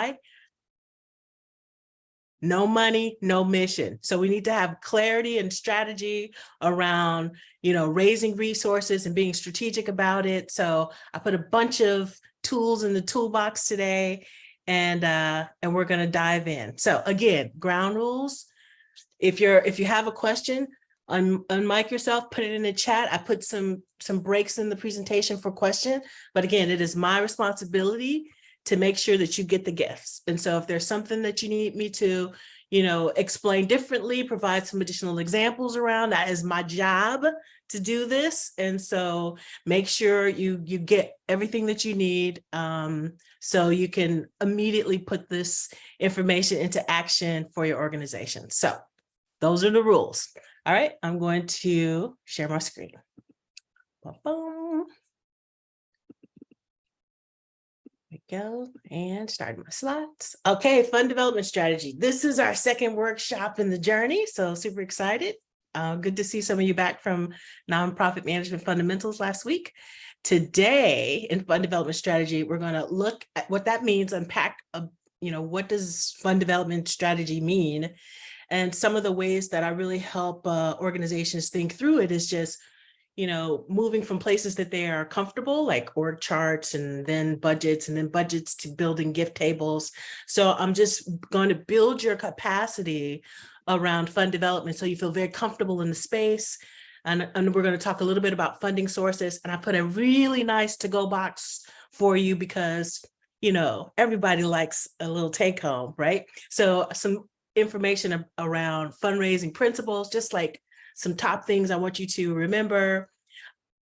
why? No money, no mission. So we need to have clarity and strategy around, raising resources and being strategic about it. So I put a bunch of tools in the toolbox today, and we're going to dive in. So again, ground rules. If you have a question, unmic yourself, put it in the chat. I put some breaks in the presentation for question, but again, it is my responsibility to make sure that you get the gifts. And so if there's something that you need me to, explain differently, provide some additional examples around, that is my job to do this. And so make sure you get everything that you need, so you can immediately put this information into action for your organization. So those are the rules. All right, I'm going to share my screen. Boom. There we go, and start my slides. Okay, fund development strategy. This is our second workshop in the journey, so super excited. Good to see some of you back from Nonprofit Management Fundamentals last week. Today in fund development strategy, we're going to look at what that means, unpack, what does fund development strategy mean? And some of the ways that I really help organizations think through it is just, moving from places that they are comfortable, like org charts and then budgets to building gift tables. So I'm just going to build your capacity around fund development so you feel very comfortable in the space. And we're going to talk a little bit about funding sources. And I put a really nice to-go box for you because, everybody likes a little take home, right? So some information around fundraising principles, just like some top things I want you to remember.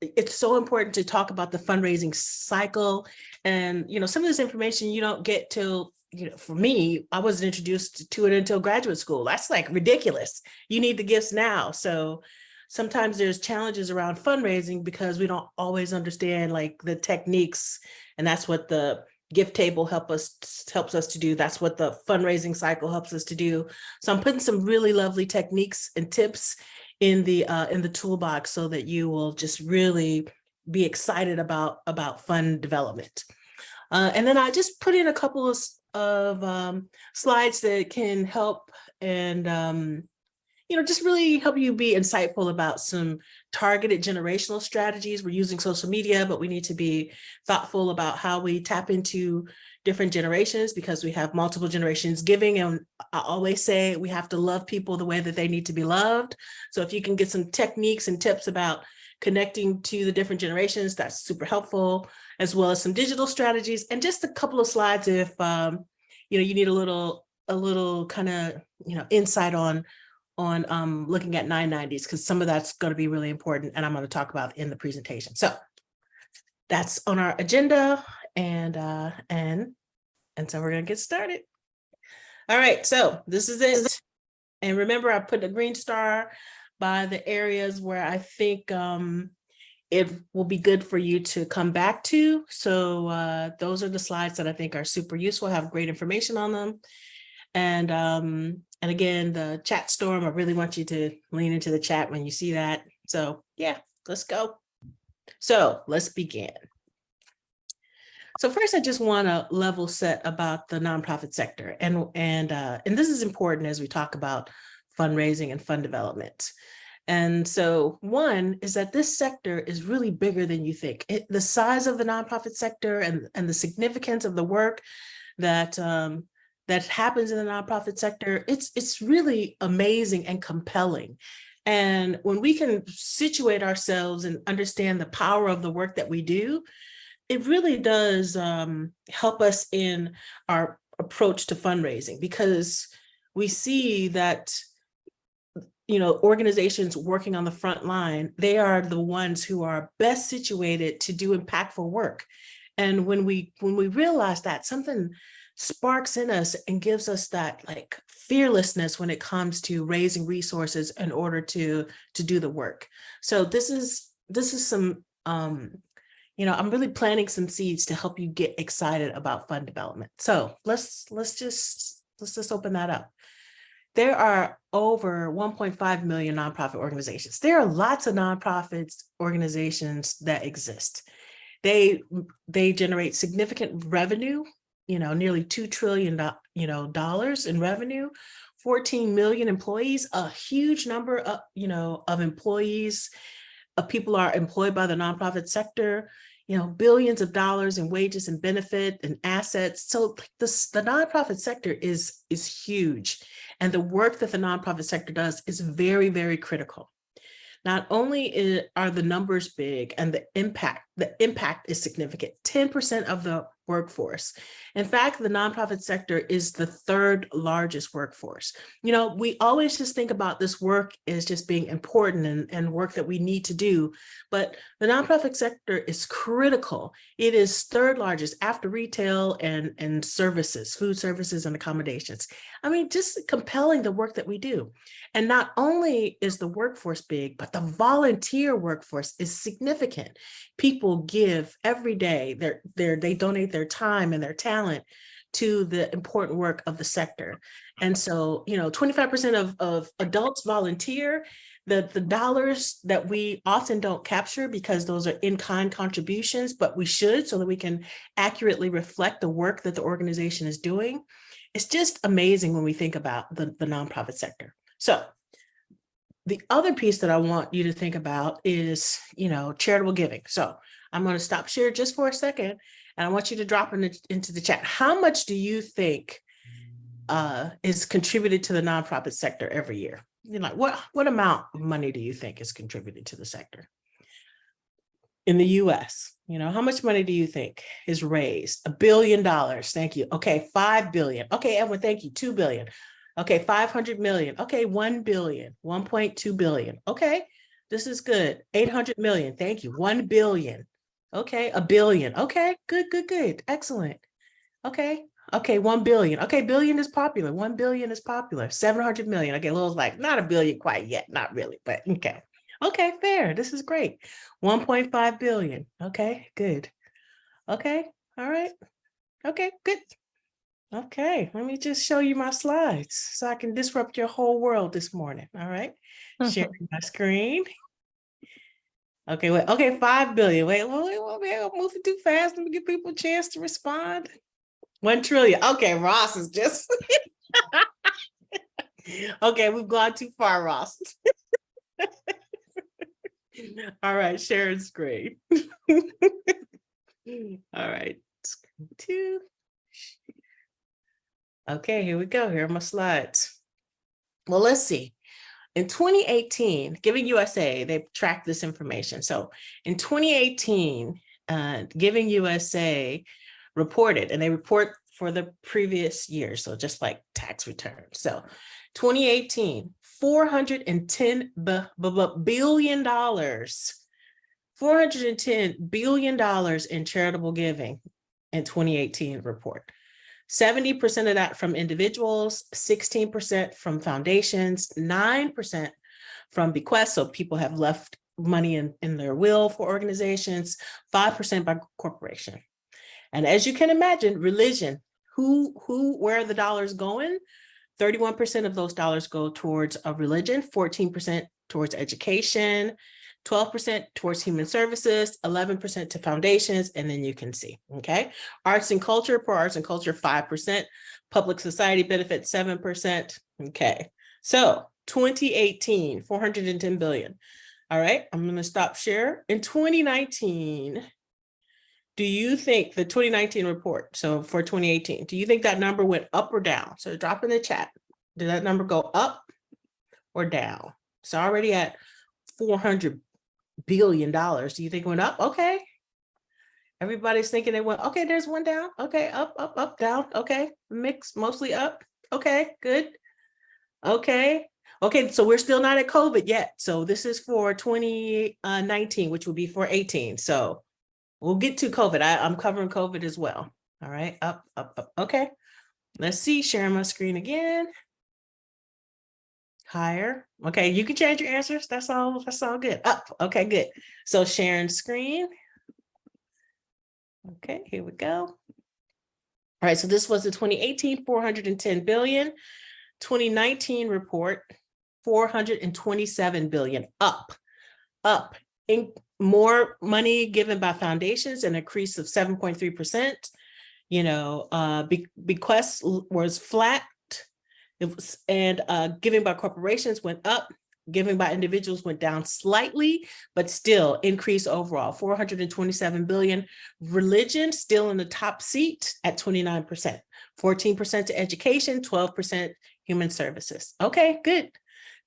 It's so important to talk about the fundraising cycle. And, some of this information you don't get till, for me, I wasn't introduced to it until graduate school. That's like ridiculous. You need the gifts now. So sometimes there's challenges around fundraising because we don't always understand like the techniques. And that's what the gift table helps us to do. That's what the fundraising cycle helps us to do. So I'm putting some really lovely techniques and tips in the toolbox so that you will just really be excited about fund development. And then I just put in a couple of slides that can help and just really help you be insightful about some targeted generational strategies. We're using social media, but we need to be thoughtful about how we tap into different generations because we have multiple generations giving. And I always say we have to love people the way that they need to be loved. So if you can get some techniques and tips about connecting to the different generations, that's super helpful, as well as some digital strategies and just a couple of slides if you need a little kind of insight on looking at 990s, because some of that's going to be really important and I'm going to talk about in the presentation. So that's on our agenda, and so we're going to get started. All right, so this is it. And remember, I put a green star by the areas where I think it will be good for you to come back to. So those are the slides that I think are super useful, have great information on them. And again, the chat storm, I really want you to lean into the chat when you see that. So yeah, let's go. So let's begin. So first, I just want to level set about the nonprofit sector. And this is important as we talk about fundraising and fund development. And so one is that this sector is really bigger than you think. The size of the nonprofit sector and the significance of the work that happens in the nonprofit sector, it's really amazing and compelling. And when we can situate ourselves and understand the power of the work that we do, it really does help us in our approach to fundraising, because we see that organizations working on the front line, they are the ones who are best situated to do impactful work. And when we realize that, something sparks in us and gives us that like fearlessness when it comes to raising resources in order to do the work. So this is some I'm really planting some seeds to help you get excited about fund development. So let's just open that up. There are over 1.5 million nonprofit organizations. There are lots of nonprofit organizations that exist. They generate significant revenue, nearly $2 trillion, dollars in revenue, 14 million employees, a huge number of, of employees, of people are employed by the nonprofit sector, billions of dollars in wages and benefit and assets. So the nonprofit sector is huge. And the work that the nonprofit sector does is very, very critical. Not only are the numbers big and the impact is significant, 10% of the workforce. In fact, the nonprofit sector is the third largest workforce. We always just think about this work as just being important and work that we need to do, but the nonprofit sector is critical. It is third largest after retail and services, food services and accommodations. I mean, just compelling the work that we do. And not only is the workforce big, but the volunteer workforce is significant. People give every day, they donate their time and their talent to the important work of the sector. And so, 25% of adults volunteer. The dollars that we often don't capture because those are in-kind contributions, but we should, so that we can accurately reflect the work that the organization is doing. It's just amazing when we think about the nonprofit sector. So the other piece that I want you to think about is, charitable giving. So I'm going to stop share just for a second, and I want you to drop into the chat. How much do you think is contributed to the nonprofit sector every year? What amount of money do you think is contributed to the sector? In the US, how much money do you think is raised? $1 billion. Thank you. Okay, 5 billion. Okay, Edwin, thank you. 2 billion. Okay, 500 million. Okay, 1 billion, 1.2 billion. Okay, this is good. 800 million. Thank you. 1 billion. Okay, a billion. Okay, good. Excellent. Okay, 1 billion. Okay, billion is popular. 1 billion is popular. 700 million. Okay, Lil's like, not a billion quite yet. Not really, but okay. Okay, fair. This is great. 1.5 billion. Okay, good. Okay, all right. Okay, good. Okay, let me just show you my slides so I can disrupt your whole world this morning. All right, sharing my screen. Okay, wait. Okay, 5 billion. Wait, I'm moving too fast. Let me give people a chance to respond. 1 trillion. Okay, Ross is just. Okay, we've gone too far, Ross. All right, sharing screen. All right, screen 2. Okay, here we go. Here are my slides. Well, let's see. In 2018, Giving USA, they tracked this information. So in 2018, Giving USA reported, and they report for the previous year, so just like tax returns. So 2018, $410 billion, $410 billion in charitable giving in 2018 report. 70% of that from individuals, 16% from foundations, 9% from bequests, so people have left money in their will for organizations, 5% by corporation. And as you can imagine, religion, where are the dollars going? 31% of those dollars go towards a religion, 14% towards education, 12% towards human services, 11% to foundations, and then you can see, okay? Arts and culture, poor arts and culture, 5%, public society benefits, 7%, okay? So 2018, 410 billion. All right, I'm gonna stop share. In 2019, do you think the 2019 report, so for 2018, do you think that number went up or down? So drop in the chat. Did that number go up or down? It's already at $400 billion. Do you think it went up? Okay. Everybody's thinking it went, okay, there's one down. Okay, up, down. Okay, mix, mostly up. Okay, good. Okay. Okay, so we're still not at COVID yet. So this is for 2019, which will be for 18. So we'll get to COVID. I'm covering COVID as well. All right, up. Okay, let's see, sharing my screen again. Higher. Okay, you can change your answers. That's all good. Up. Okay, good. So sharing screen. Okay, here we go. All right, so this was the 2018 410 billion. 2019 report, 427 billion, up. In more money given by foundations, an increase of 7.3%. Bequests was flat. It was, and giving by corporations went up. Giving by individuals went down slightly, but still increased overall, 427 billion. Religion still in the top seat at 29%, 14% to education, 12% human services. Okay, good.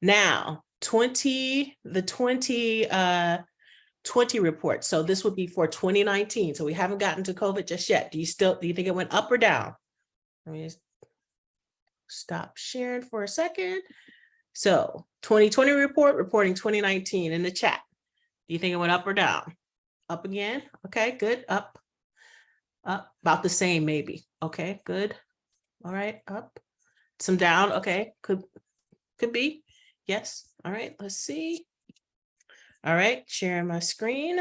Now, 20 report. So this would be for 2019. So we haven't gotten to COVID just yet. Do you think it went up or down? Let me stop sharing for a second. So 2020 report, reporting 2019 in the chat. Do you think it went up or down? Up again? Okay, good. Up. About the same, maybe. Okay, good. All right, up. Some down. Okay, could be. Yes. All right, let's see. All right, sharing my screen.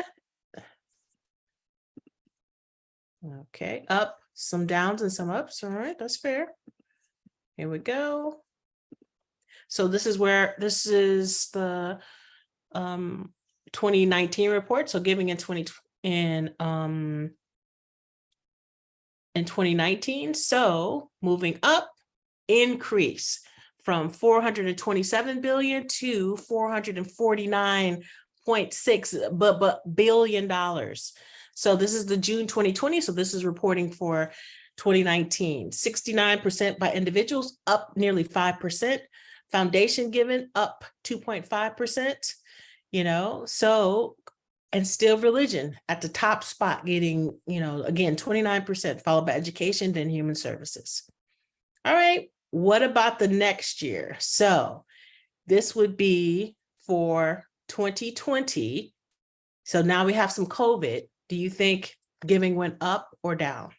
Okay, up. Some downs and some ups. All right, that's fair. Here we go. So this is the 2019 report. So giving in 2019. So moving up, increase from 427 billion to 449.6 billion dollars. So this is the June 2020. So this is reporting for 2019. 69% by individuals, up nearly 5%. Foundation given up 2.5%, so, and still religion at the top spot, getting, again, 29%, followed by education, then human services. All right, what about the next year? So this would be for 2020. So now we have some COVID. Do you think giving went up or down?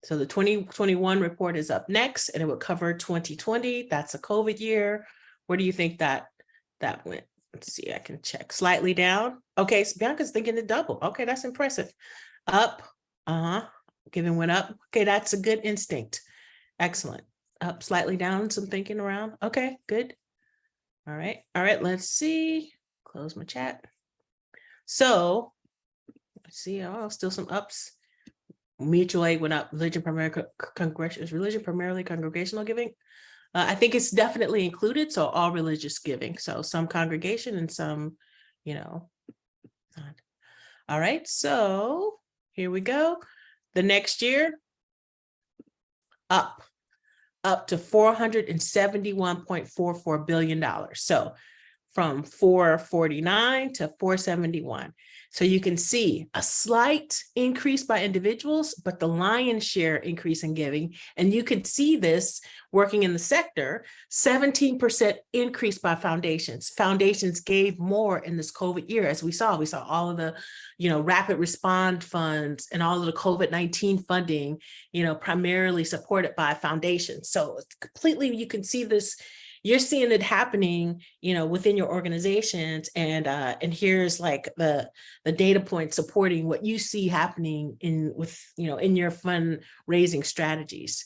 So the 2021 report is up next, and it would cover 2020. That's a COVID year. Where do you think that went? Let's see, I can check. Slightly down. Okay, so Bianca's thinking it double. Okay, that's impressive. Up, giving went up. Okay, that's a good instinct. Excellent. Up, slightly down, some thinking around. Okay, good. All right, let's see. Close my chat. So, let's see, still some ups. Mutual aid went up. Religion primarily congregational giving. I think it's definitely included. So all religious giving. So some congregation and some, not. All right. So here we go. The next year, up to $471.44 billion. So from 449 to 471. So you can see a slight increase by individuals, but the lion's share increase in giving. And you could see this working in the sector, 17% increase by foundations. Foundations gave more in this COVID year, as we saw all of the, rapid respond funds and all of the COVID-19 funding, primarily supported by foundations. So completely, you can see this. You're seeing it happening, within your organizations, and here's like the data point supporting what you see happening in your fundraising strategies.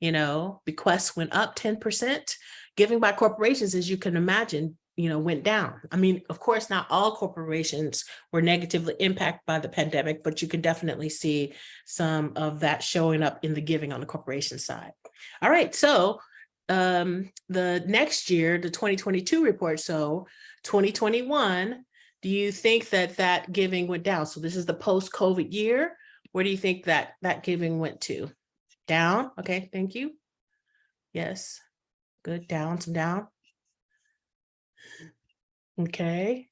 Bequests went up 10%. Giving by corporations, as you can imagine, went down. I mean, of course, not all corporations were negatively impacted by the pandemic, but you can definitely see some of that showing up in the giving on the corporation side. All right, so the next year, the 2022 report, so 2021, do you think that giving went down? So this is the post-COVID year. Where do you think that giving went to? Down? Okay, thank you. Yes, good, down, some down. Okay.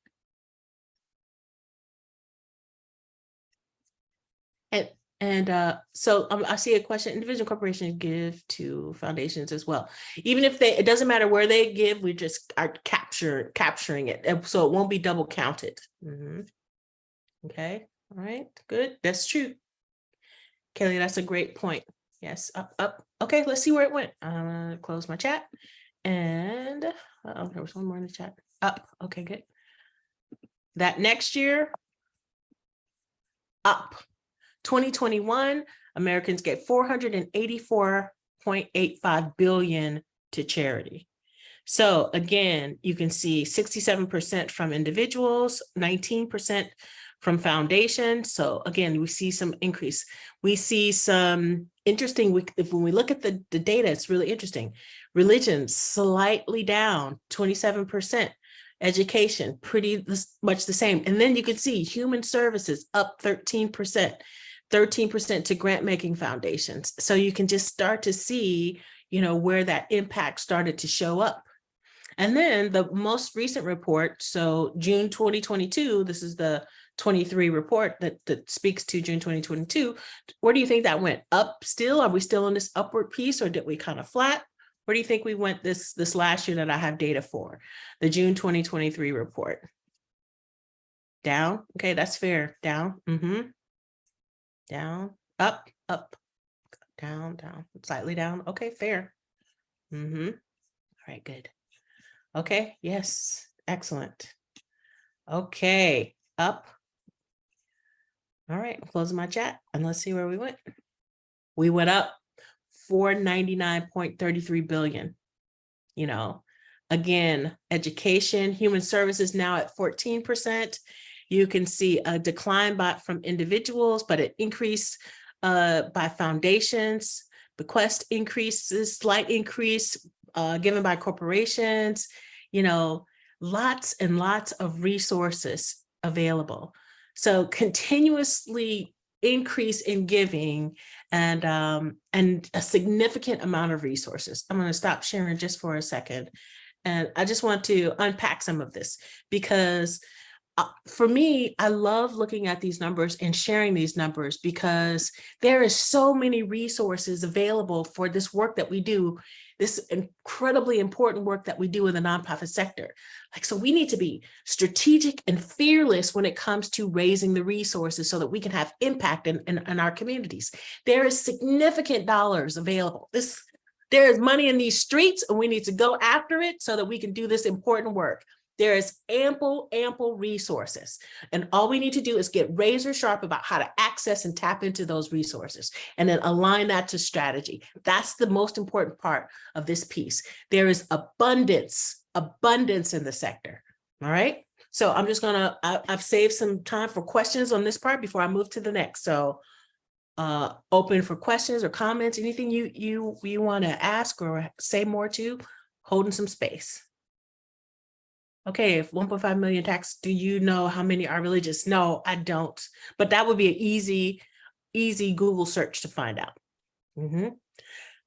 And so I see a question. Individual corporations give to foundations as well. Even if it doesn't matter where they give, we just are capturing it. So it won't be double counted. Okay, all right, good. That's true. Kelly, that's a great point. Yes, up. Okay, let's see where it went. I'm gonna close my chat. And there was one more in the chat. Up, okay, good. That next year, up. 2021, Americans gave $484.85 billion to charity. So again, you can see 67% from individuals, 19% from foundation. So again, we see some increase. We see some interesting, when we look at the data, it's really interesting. Religion slightly down, 27%. Education, pretty much the same. And then you can see human services up 13%, 13% to grant making foundations. So you can just start to see, where that impact started to show up. And then the most recent report, so June 2022, this is the 23 report that speaks to June 2022. Where do you think that went? Up still? Are we still in this upward piece, or did we kind of flat? Where do you think we went this last year that I have data for? The June 2023 report. Down? Okay, that's fair. Down. Down. Up. Down. Slightly down. Okay, fair. All right, good. Okay, yes, excellent. Okay, up. All right, I'm closing my chat and let's see where we went. We went up 499.33 billion. Again, education, human services now at 14%. You can see a decline from individuals, but an increase by foundations. Bequest increases, slight increase given by corporations. Lots and lots of resources available. So continuously increase in giving and a significant amount of resources. I'm going to stop sharing just for a second. And I just want to unpack some of this because for me, I love looking at these numbers and sharing these numbers because there is so many resources available for this work that we do, this incredibly important work that we do in the nonprofit sector. So we need to be strategic and fearless when it comes to raising the resources so that we can have impact in our communities. There is significant dollars available. There is money in these streets, and we need to go after it so that we can do this important work. There is ample resources. And all we need to do is get razor sharp about how to access and tap into those resources and then align that to strategy. That's the most important part of this piece. There is abundance in the sector. All right. So I'm just I've saved some time for questions on this part before I move to the next. So open for questions or comments, anything you want to ask or say more to, holding some space. Okay, if 1.5 million tax, do you know how many are religious? No, I don't. But that would be an easy Google search to find out.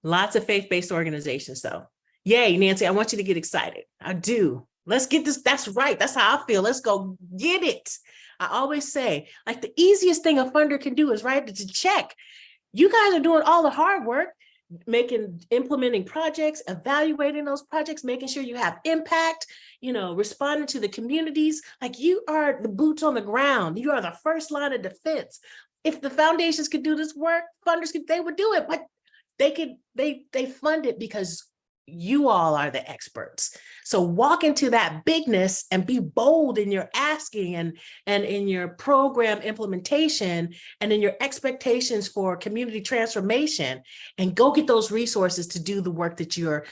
Lots of faith-based organizations, though. Yay, Nancy, I want you to get excited. I do. Let's get this. That's right. That's how I feel. Let's go get it. I always say, the easiest thing a funder can do is write it to check. You guys are doing all the hard work, implementing projects, evaluating those projects, making sure you have impact, responding to the communities. You are the boots on the ground. You are the first line of defense. If the foundations could do this work, funders they would do it, but they fund it because you all are the experts. So walk into that bigness and be bold in your asking and in your program implementation and in your expectations for community transformation, and go get those resources to do the work that you're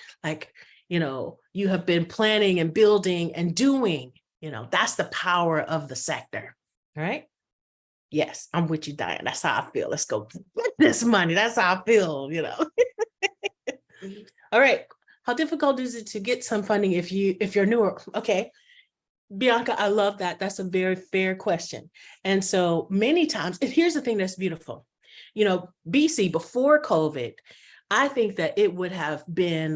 you have been planning and building and doing. That's the power of the sector. All right. Yes, I'm with you, Diane. That's how I feel. Let's go get this money. That's how I feel, All right. How difficult is it to get some funding if you're newer? Okay, Bianca, I love that. That's a very fair question. And so many times, and here's the thing that's beautiful. BC before COVID, I think that it would have been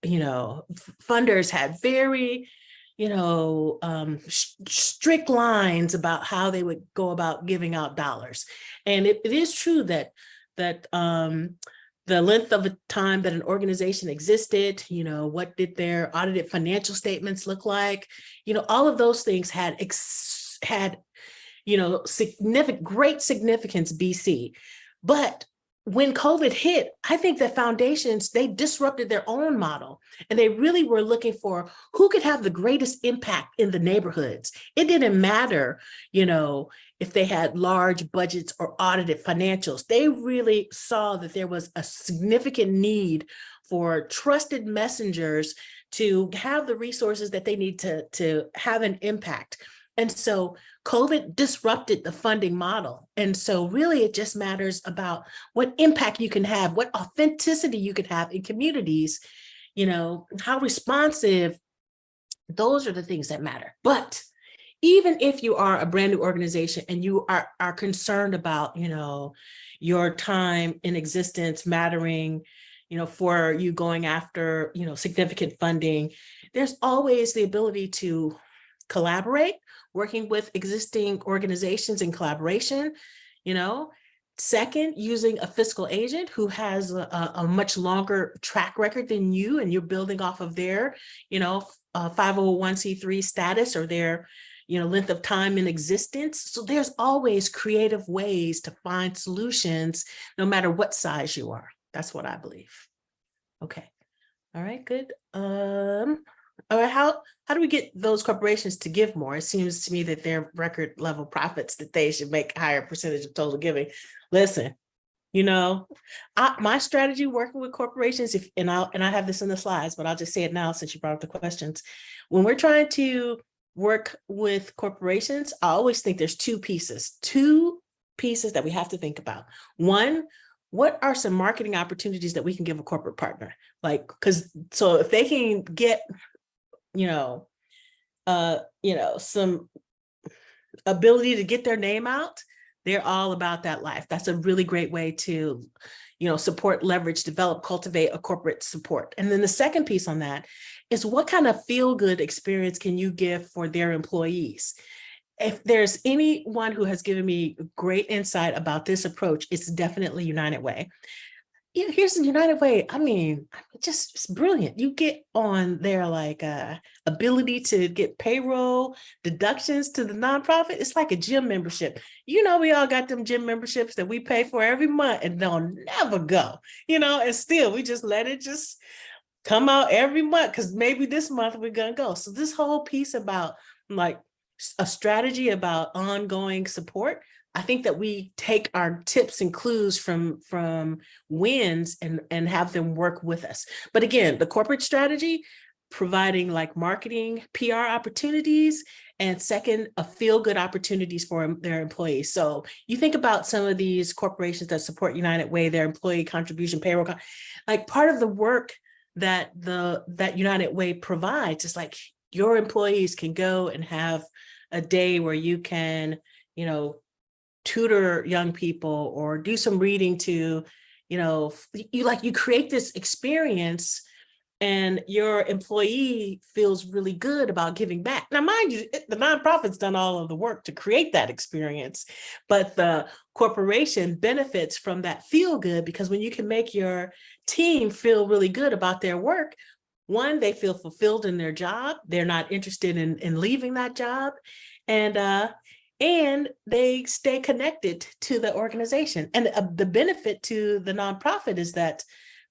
funders had very, strict lines about how they would go about giving out dollars. And it is true that the length of a time that an organization existed, what did their audited financial statements look like? All of those things had great significance BC. But when COVID hit, I think that foundations, they disrupted their own model, and they really were looking for who could have the greatest impact in the neighborhoods. It didn't matter, if they had large budgets or audited financials. They really saw that there was a significant need for trusted messengers to have the resources that they need to have an impact. And so COVID disrupted the funding model. And so really it just matters about what impact you can have, what authenticity you can have in communities, how responsive, those are the things that matter. But even if you are a brand new organization and you are concerned about, your time in existence mattering, for you going after, significant funding, there's always the ability to collaborate, working with existing organizations in collaboration, you know. Second, using a fiscal agent who has a much longer track record than you, and you're building off of their, 501c3 status or their, length of time in existence. So there's always creative ways to find solutions, no matter what size you are. That's what I believe. Okay. All right, good. All right, how do we get those corporations to give more? It seems to me that they're record level profits, that they should make a higher percentage of total giving. Listen, my strategy working with corporations, and I have this in the slides, but I'll just say it now since you brought up the questions. When we're trying to work with corporations, I always think there's two pieces that we have to think about. One, what are some marketing opportunities that we can give a corporate partner? So if they can get, some ability to get their name out, they're all about that life. That's a really great way to, support, leverage, develop, cultivate a corporate support. And then the second piece on that is, what kind of feel-good experience can you give for their employees? If there's anyone who has given me great insight about this approach, it's definitely United Way. Here's the United Way. I mean, it's brilliant. You get on their ability to get payroll deductions to the nonprofit. It's like a gym membership. We all got them gym memberships that we pay for every month and they'll never go, and still we just let it just come out every month because maybe this month we're going to go. So this whole piece about a strategy about ongoing support, I think that we take our tips and clues from wins and have them work with us. But again, the corporate strategy, providing marketing, PR opportunities, and second, a feel-good opportunities for their employees. So you think about some of these corporations that support United Way, their employee contribution, payroll, part of the work that United Way provides is your employees can go and have a day where you can, tutor young people or do some reading to, you create this experience and your employee feels really good about giving back. Now, mind you, the nonprofit's done all of the work to create that experience, but the corporation benefits from that feel good, because when you can make your team feel really good about their work, one, they feel fulfilled in their job. They're not interested in leaving that job. And they stay connected to the organization. And the benefit to the nonprofit is that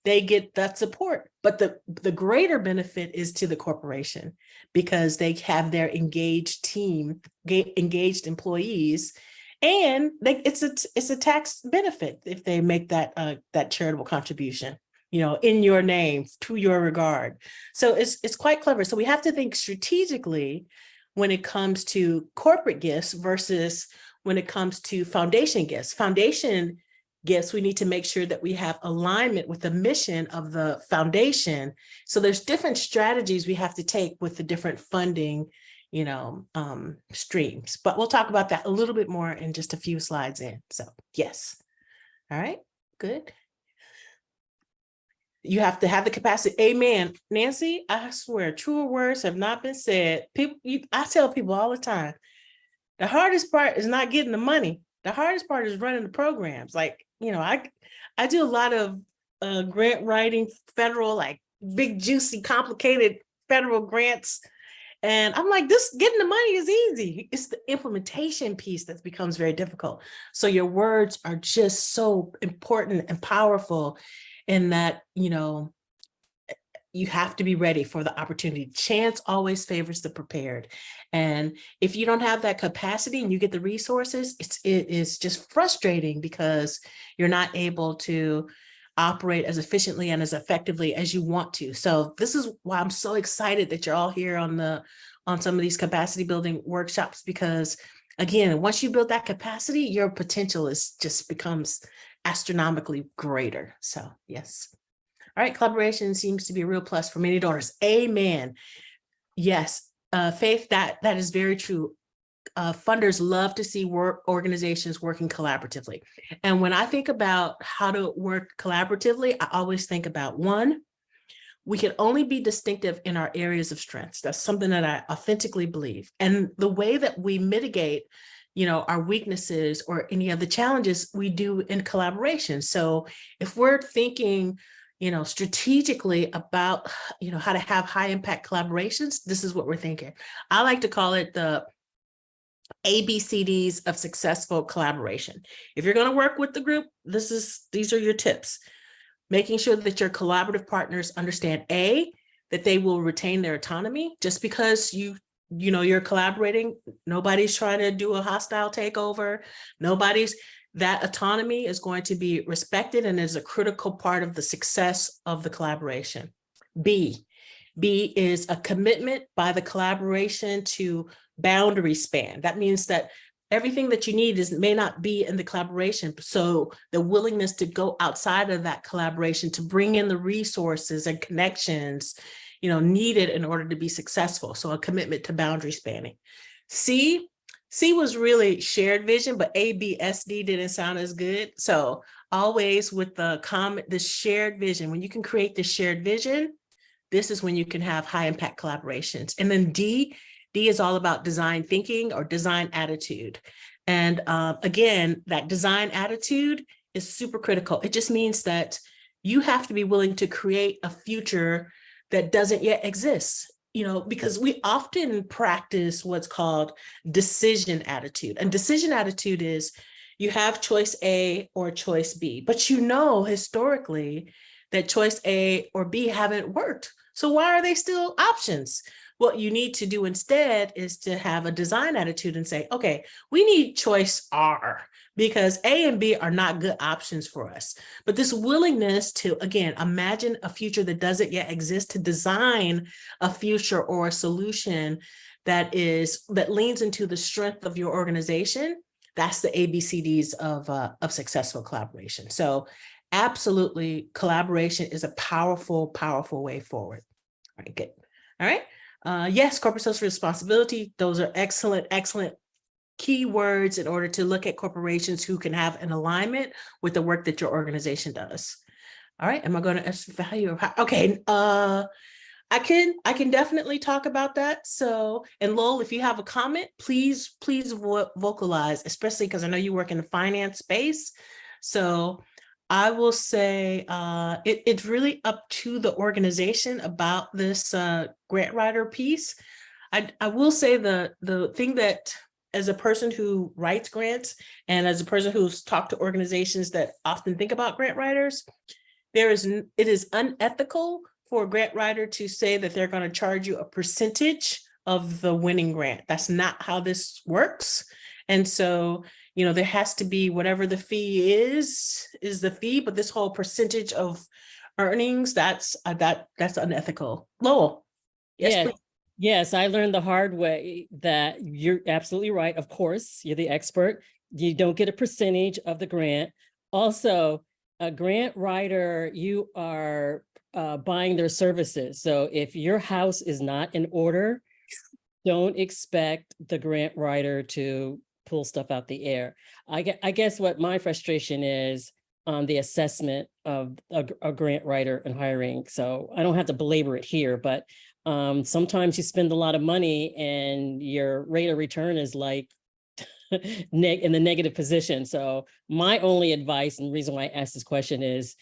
they get that support. But the greater benefit is to the corporation, because they have their engaged team, engaged employees, and it's a tax benefit if they make that charitable contribution, in your name, to your regard. So it's quite clever. So we have to think strategically when it comes to corporate gifts versus when it comes to foundation gifts. Foundation gifts, we need to make sure that we have alignment with the mission of the foundation. So there's different strategies we have to take with the different funding, streams. But we'll talk about that a little bit more in just a few slides in. So yes. All right, good. You have to have the capacity. Amen. Nancy, I swear, truer words have not been said. I tell people all the time, the hardest part is not getting the money. The hardest part is running the programs. I do a lot of grant writing, federal, big, juicy, complicated federal grants. And I'm this getting the money is easy. It's the implementation piece that becomes very difficult. So your words are just so important and powerful, in that, you have to be ready for the opportunity. Chance always favors the prepared. And if you don't have that capacity and you get the resources, it is just frustrating, because you're not able to operate as efficiently and as effectively as you want to. So this is why I'm so excited that you're all here on the on some of these capacity building workshops, because again, once you build that capacity, your potential is just becomes astronomically greater. So yes. All right, collaboration seems to be a real plus for many donors. Amen. Yes, Faith, that is very true. Funders love to see organizations working collaboratively. And when I think about how to work collaboratively, I always think about one, we can only be distinctive in our areas of strengths. That's something that I authentically believe. And the way that we mitigate, our weaknesses or any of the challenges we do in collaboration. So if we're thinking, strategically about, how to have high impact collaborations, this is what we're thinking. I like to call it the ABCDs of successful collaboration. If you're going to work with the group, these are your tips. Making sure that your collaborative partners understand that they will retain their autonomy. Just because you're collaborating, nobody's trying to do a hostile takeover. That autonomy is going to be respected and is a critical part of the success of the collaboration. B is a commitment by the collaboration to boundary span. That means that everything that you need may not be in the collaboration. So the willingness to go outside of that collaboration to bring in the resources and connections, needed in order to be successful. So a commitment to boundary spanning. C was really shared vision, but ABSD didn't sound as good. So always with the shared vision, when you can create the shared vision, this is when you can have high impact collaborations. And then D is all about design thinking or design attitude. And again, that design attitude is super critical. It just means that you have to be willing to create a future that doesn't yet exist, because we often practice what's called decision attitude. And decision attitude is you have choice A or choice B, but historically that choice A or B haven't worked. So why are they still options? What you need to do instead is to have a design attitude and say, okay, we need choice R because A and B are not good options for us. But this willingness to, again, imagine a future that doesn't yet exist, to design a future or a solution that leans into the strength of your organization, that's the ABCDs of successful collaboration. So absolutely, collaboration is a powerful, powerful way forward. All right, good. All right. Yes, corporate social responsibility. Those are excellent, excellent keywords in order to look at corporations who can have an alignment with the work that your organization does. All right. Am I going to ask value? Okay. I can definitely talk about that. So, and Lowell, if you have a comment, please vocalize, especially because I know you work in the finance space. So I will say it's really up to the organization about this grant writer piece. I will say the thing that, as a person who writes grants and as a person who's talked to organizations that often think about grant writers, it is unethical for a grant writer to say that they're going to charge you a percentage of the winning grant. That's not how this works. And so, there has to be whatever the fee is the fee, but this whole percentage of earnings, that's unethical. Lowell. Yes, please. Yes, I learned the hard way that you're absolutely right. Of course, you're the expert. You don't get a percentage of the grant. Also, a grant writer, you are buying their services. So if your house is not in order, don't expect the grant writer to pull stuff out the air. I guess what my frustration is on the assessment of a grant writer and hiring. So I don't have to belabor it here, but sometimes you spend a lot of money and your rate of return is like in the negative position. So my only advice and reason why I asked this question is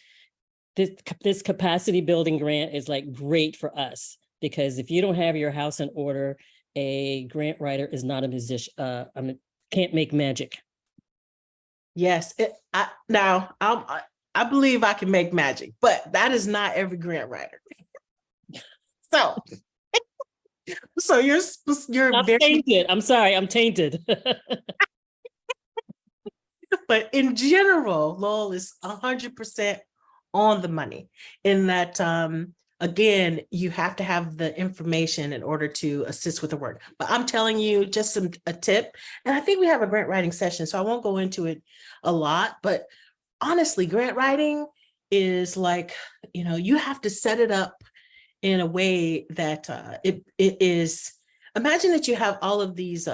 this capacity building grant is like great for us, because if you don't have your house in order, a grant writer is not a musician, can't make magic. Yes, I believe I can make magic, but that is not every grant writer. So you're I'm very tainted. I'm sorry, I'm tainted. But in general, Lowell is 100% on the money in that again, you have to have the information in order to assist with the work. But I'm telling you just a tip. And I think we have a grant writing session, so I won't go into it a lot, but honestly, grant writing is like, you have to set it up in a way that it is. Imagine that you have all of these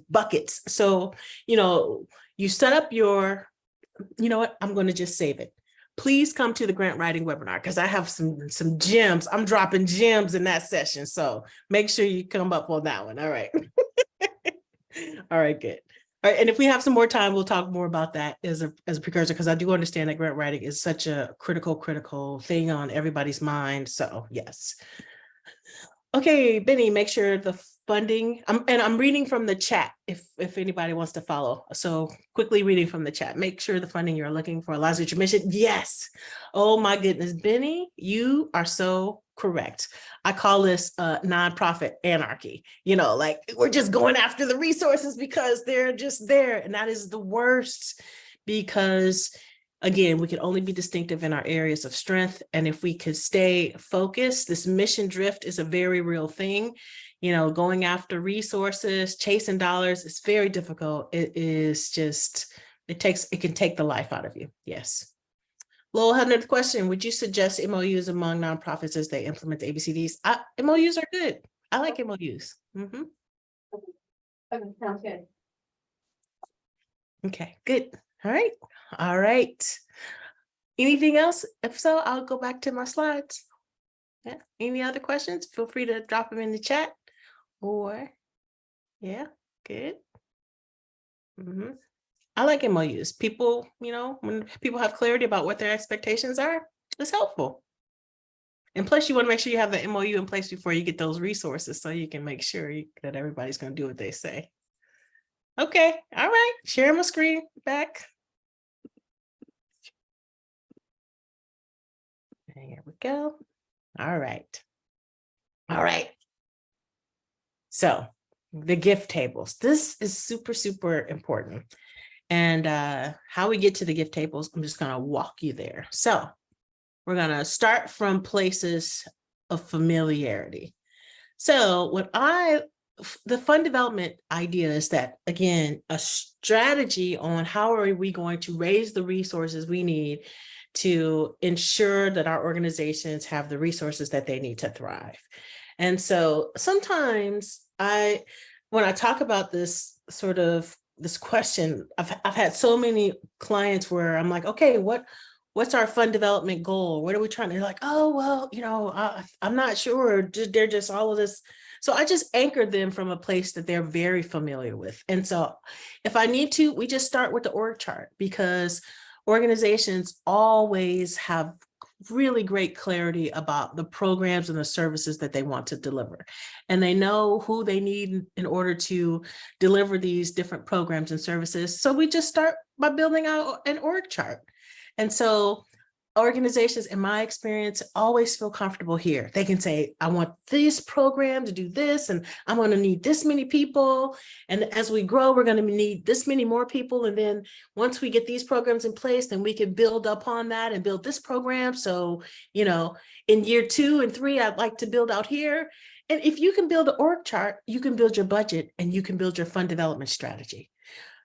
buckets. So, you set up your, what, I'm going to just save it. Please come to the grant writing webinar because I have some gems. I'm dropping gems in that session. So make sure you come up on that one. All right. All right, good. All right, and if we have some more time, we'll talk more about that as a precursor, because I do understand that grant writing is such a critical thing on everybody's mind. So yes. Okay, Benny, make sure the funding, I'm reading from the chat if anybody wants to follow. So quickly reading from the chat, make sure the funding you're looking for aligns with your mission. Yes. Oh my goodness, Benny, you are so correct. I call this nonprofit anarchy. Like we're just going after the resources because they're just there. And that is the worst, because again, we can only be distinctive in our areas of strength. And if we could stay focused, this mission drift is a very real thing. Going after resources, chasing dollars, it's very difficult. It is just, it can take the life out of you. Yes. Lowell had another question. Would you suggest MOUs among nonprofits as they implement the ABCDs? MOUs are good. I like MOUs. Mm-hmm. Okay, sounds good. Okay, good. All right. Anything else? If so, I'll go back to my slides. Yeah. Any other questions? Feel free to drop them in the chat. Or, yeah, good. Mm-hmm. I like MOUs. People, when people have clarity about what their expectations are, it's helpful. And plus, you want to make sure you have the MOU in place before you get those resources, so you can make sure that everybody's going to do what they say. Okay, all right. Share my screen back. There we go. All right. All right. So the gift tables. This is super important. And how we get to the gift tables, I'm just going to walk you there. So we're going to start from places of familiarity. So the fund development idea is that, again, a strategy on how are we going to raise the resources we need to ensure that our organizations have the resources that they need to thrive. And so sometimes when I talk about this this question, I've had so many clients where I'm like, okay, what's our fund development goal? What are we trying to, like, oh, well, I'm not sure. They're just all of this. So I just anchored them from a place that they're very familiar with. And so if I need to, we just start with the org chart, because organizations always have really great clarity about the programs and the services that they want to deliver. And they know who they need in order to deliver these different programs and services. So we just start by building out an org chart. And so organizations, in my experience, always feel comfortable here. They can say, I want this program to do this, and I'm going to need this many people. And as we grow, we're going to need this many more people. And then once we get these programs in place, then we can build upon that and build this program. So, in year 2 and 3, I'd like to build out here. And if you can build an org chart, you can build your budget and you can build your fund development strategy.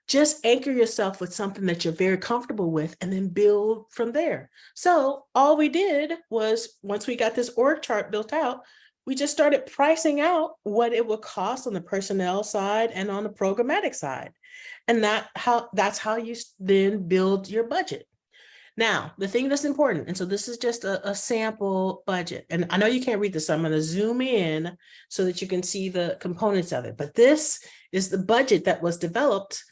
Just anchor yourself with something that you're very comfortable with and then build from there. So all we did was, once we got this org chart built out, we just started pricing out what it would cost on the personnel side and on the programmatic side. And that's how you then build your budget. Now, the thing that's important, and so this is just a sample budget, and I know you can't read this, so I'm going to zoom in so that you can see the components of it. But this is the budget that was developed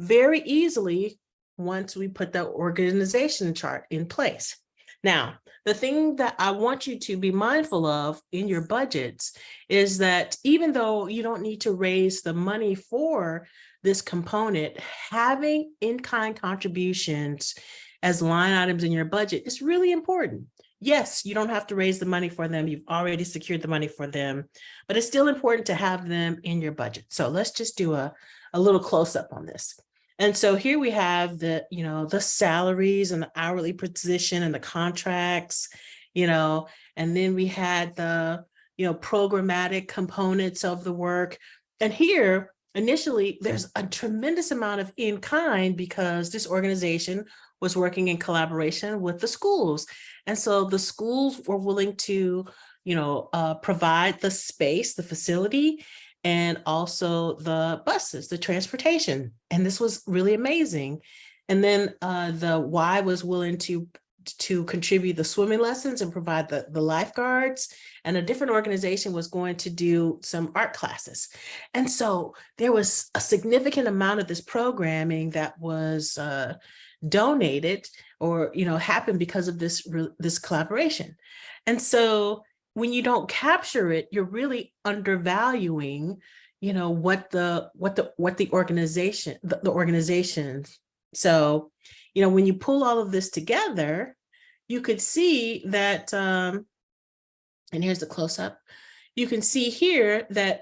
very easily once we put the organization chart in place. Now, the thing that I want you to be mindful of in your budgets is that even though you don't need to raise the money for this component, having in-kind contributions as line items in your budget is really important. Yes, you don't have to raise the money for them. You've already secured the money for them, but it's still important to have them in your budget. So let's just do a little close-up on this. And so here we have the salaries and the hourly position and the contracts and then we had the, programmatic components of the work. And here, initially, there's a tremendous amount of in kind because this organization was working in collaboration with the schools. And so the schools were willing to, provide the space, the facility, and also the buses, the transportation. And this was really amazing. And then the Y was willing to contribute the swimming lessons and provide the lifeguards, and a different organization was going to do some art classes. And so there was a significant amount of this programming that was donated or, happened because of this collaboration. And so when you don't capture it, you're really undervaluing, what the organization, the organization. So, when you pull all of this together, you could see that, and here's the close-up, you can see here that,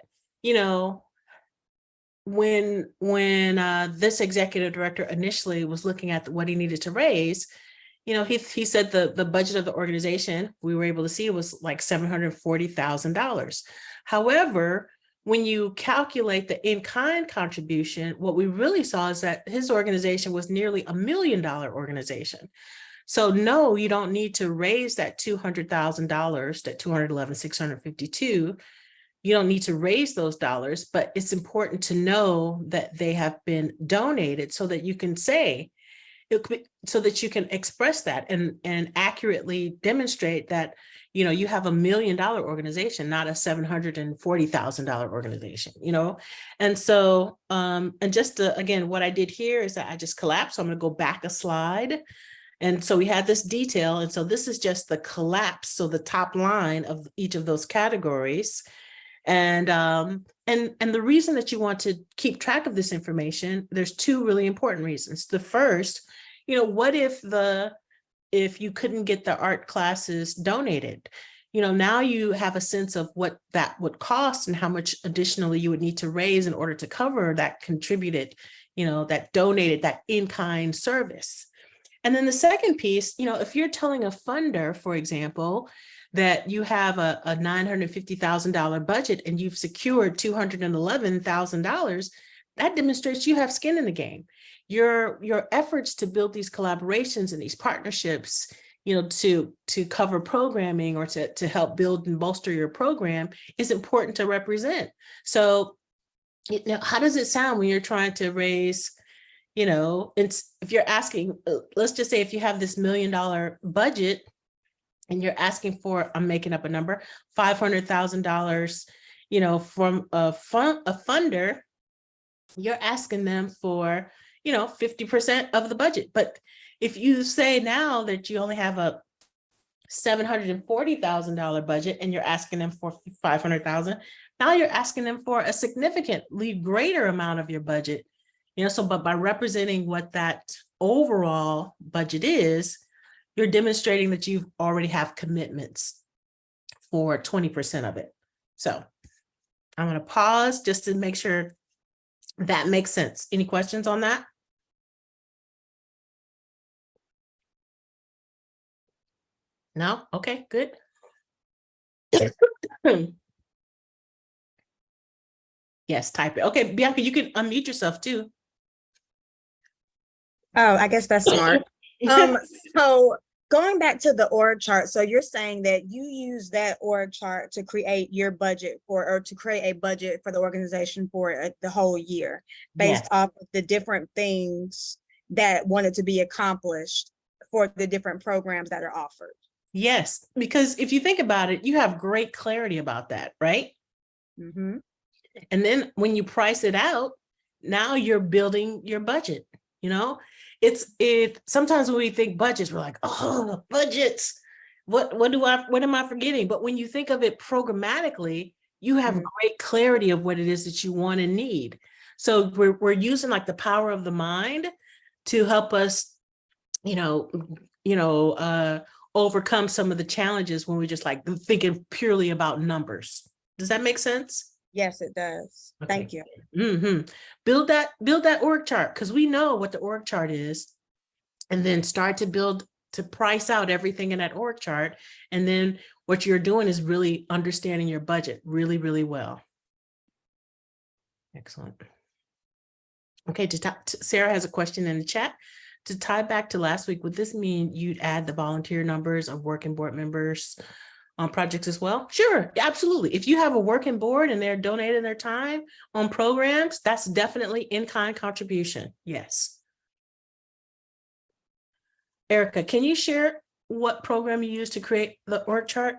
when this executive director initially was looking at what he needed to raise, he said the budget of the organization, we were able to see, was like $740,000. However, when you calculate the in-kind contribution, what we really saw is that his organization was nearly $1 million organization. So no, you don't need to raise that $200,000, that $211,652. You don't need to raise those dollars, but it's important to know that they have been donated so that you can say, so that you can express that and accurately demonstrate that, you have $1 million organization, not a $740,000 organization, And so, and just again, what I did here is that I just collapsed. So I'm going to go back a slide. And so we had this detail. And so this is just the collapse. So the top line of each of those categories. And the reason that you want to keep track of this information, there's two really important reasons. The first, what if you couldn't get the art classes donated? Now you have a sense of what that would cost and how much additionally you would need to raise in order to cover that contributed, that donated, that in-kind service. And then the second piece, if you're telling a funder, for example, that you have a $950,000 budget and you've secured $211,000, that demonstrates you have skin in the game. Your efforts to build these collaborations and these partnerships, to cover programming or to help build and bolster your program is important to represent. So, how does it sound when you're trying to raise, if you're asking, let's just say if you have this $1 million budget and you're asking for, I'm making up a number, $500,000, from a funder, you're asking them for, 50% of the budget. But if you say now that you only have a $740,000 budget and you're asking them for $500,000, now you're asking them for a significantly greater amount of your budget. But by representing what that overall budget is, you're demonstrating that you already have commitments for 20% of it. So I'm going to pause just to make sure that makes sense. Any questions on that? No? Okay, good. Yes, type it. Okay, Bianca, you can unmute yourself too. Oh, I guess that's smart. So going back to the org chart, so you're saying that you use that org chart to create your budget or to create a budget for the organization for the whole year based off of the different things that wanted to be accomplished for the different programs that are offered. Yes, because if you think about it, you have great clarity about that, right? Mm-hmm. And then when you price it out, now you're building your budget. Sometimes when we think budgets, we're like, oh, budgets. What am I forgetting? But when you think of it programmatically, you have great clarity of what it is that you want and need. So we're using like the power of the mind to help us, overcome some of the challenges when we're just like thinking purely about numbers. Does that make sense? Yes, it does. Okay. Thank you. Mm-hmm. Build that org chart, because we know what the org chart is, and then start to build to price out everything in that org chart. And then what you're doing is really understanding your budget really, really well. Excellent. Okay, Sarah has a question in the chat. To tie back to last week, would this mean you'd add the volunteer numbers of working board members on projects as well? Sure, absolutely. If you have a working board and they're donating their time on programs, that's definitely in-kind contribution. Yes. Erica, can you share what program you use to create the org chart?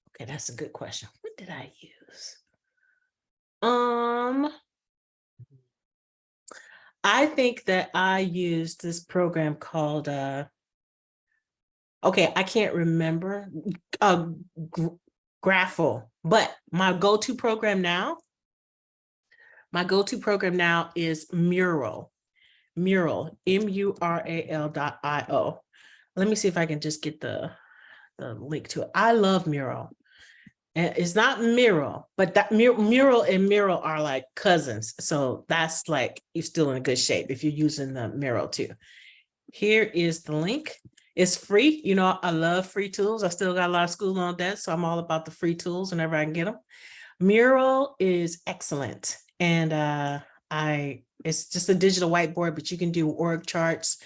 Okay, that's a good question. What did I use? I think that I used this program called, okay, I can't remember, Graphel, but my go-to program now is Mural, Mural.io. Let me see if I can just get the link to it. I love Mural. And it's not Miro, but that Mural and Mural are like cousins. So that's like, you're still in good shape if you're using the Mural too. Here is the link. It's free. You know, I love free tools. I still got a lot of school on desk, so I'm all about the free tools whenever I can get them. Mural is excellent. And it's just a digital whiteboard, but you can do org charts.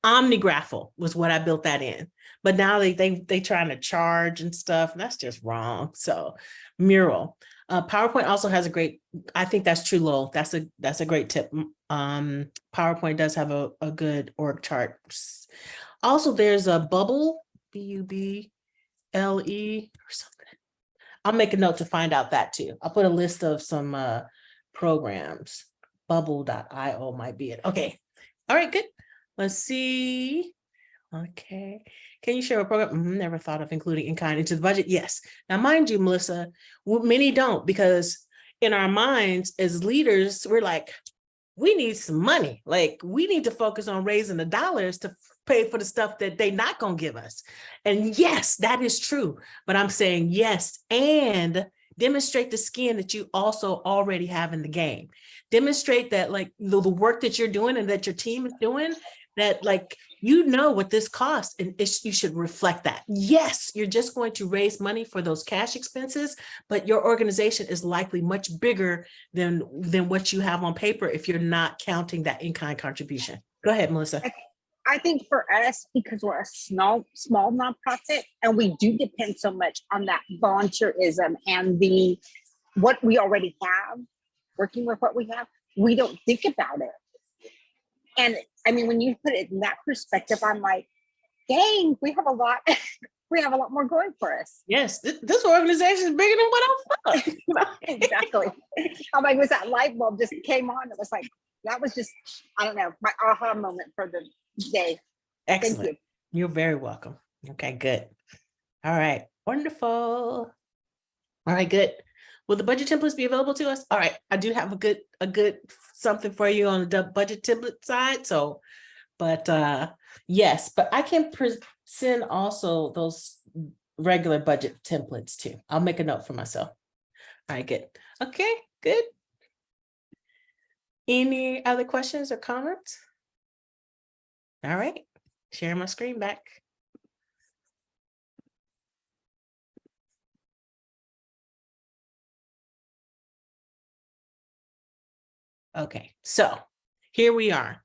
OmniGraffle was what I built that in. But now they trying to charge and stuff, and that's just wrong. So Mural. PowerPoint also has a great, I think that's true, Lowell. That's a great tip. PowerPoint does have a good org chart. Also, there's a Bubble, Bubble or something. I'll make a note to find out that too. I'll put a list of some programs. Bubble.io might be it. Okay. All right, good. Let's see. Okay. Can you share a program? Never thought of including in-kind into the budget. Yes. Now, mind you, Melissa, many don't, because in our minds as leaders, we're like, we need some money. Like, we need to focus on raising the dollars to pay for the stuff that they're not going to give us. And yes, that is true. But I'm saying yes, and demonstrate the skin that you also already have in the game. Demonstrate that like the work that you're doing and that your team is doing, that like, you know what this costs, and you should reflect that. Yes, you're just going to raise money for those cash expenses, but your organization is likely much bigger than what you have on paper if you're not counting that in-kind contribution. Go ahead, Melissa. I think for us, because we're a small nonprofit, and we do depend so much on that volunteerism and what we already have, working with what we have, we don't think about it. And I mean, when you put it in that perspective, I'm like, dang, we have a lot more going for us. Yes, this organization is bigger than what I thought. Exactly. I'm like, was that light bulb just came on? It was like, that was just, I don't know, my aha moment for the day. Excellent. Thank you. You're very welcome. Okay, good. All right, wonderful. All right, good. Will the budget templates be available to us? All right, I do have a good something for you on the budget template side. So, but yes, but I can send also those regular budget templates too. I'll make a note for myself. All right, good. Okay, good. Any other questions or comments? All right, sharing my screen back. Okay, so here we are.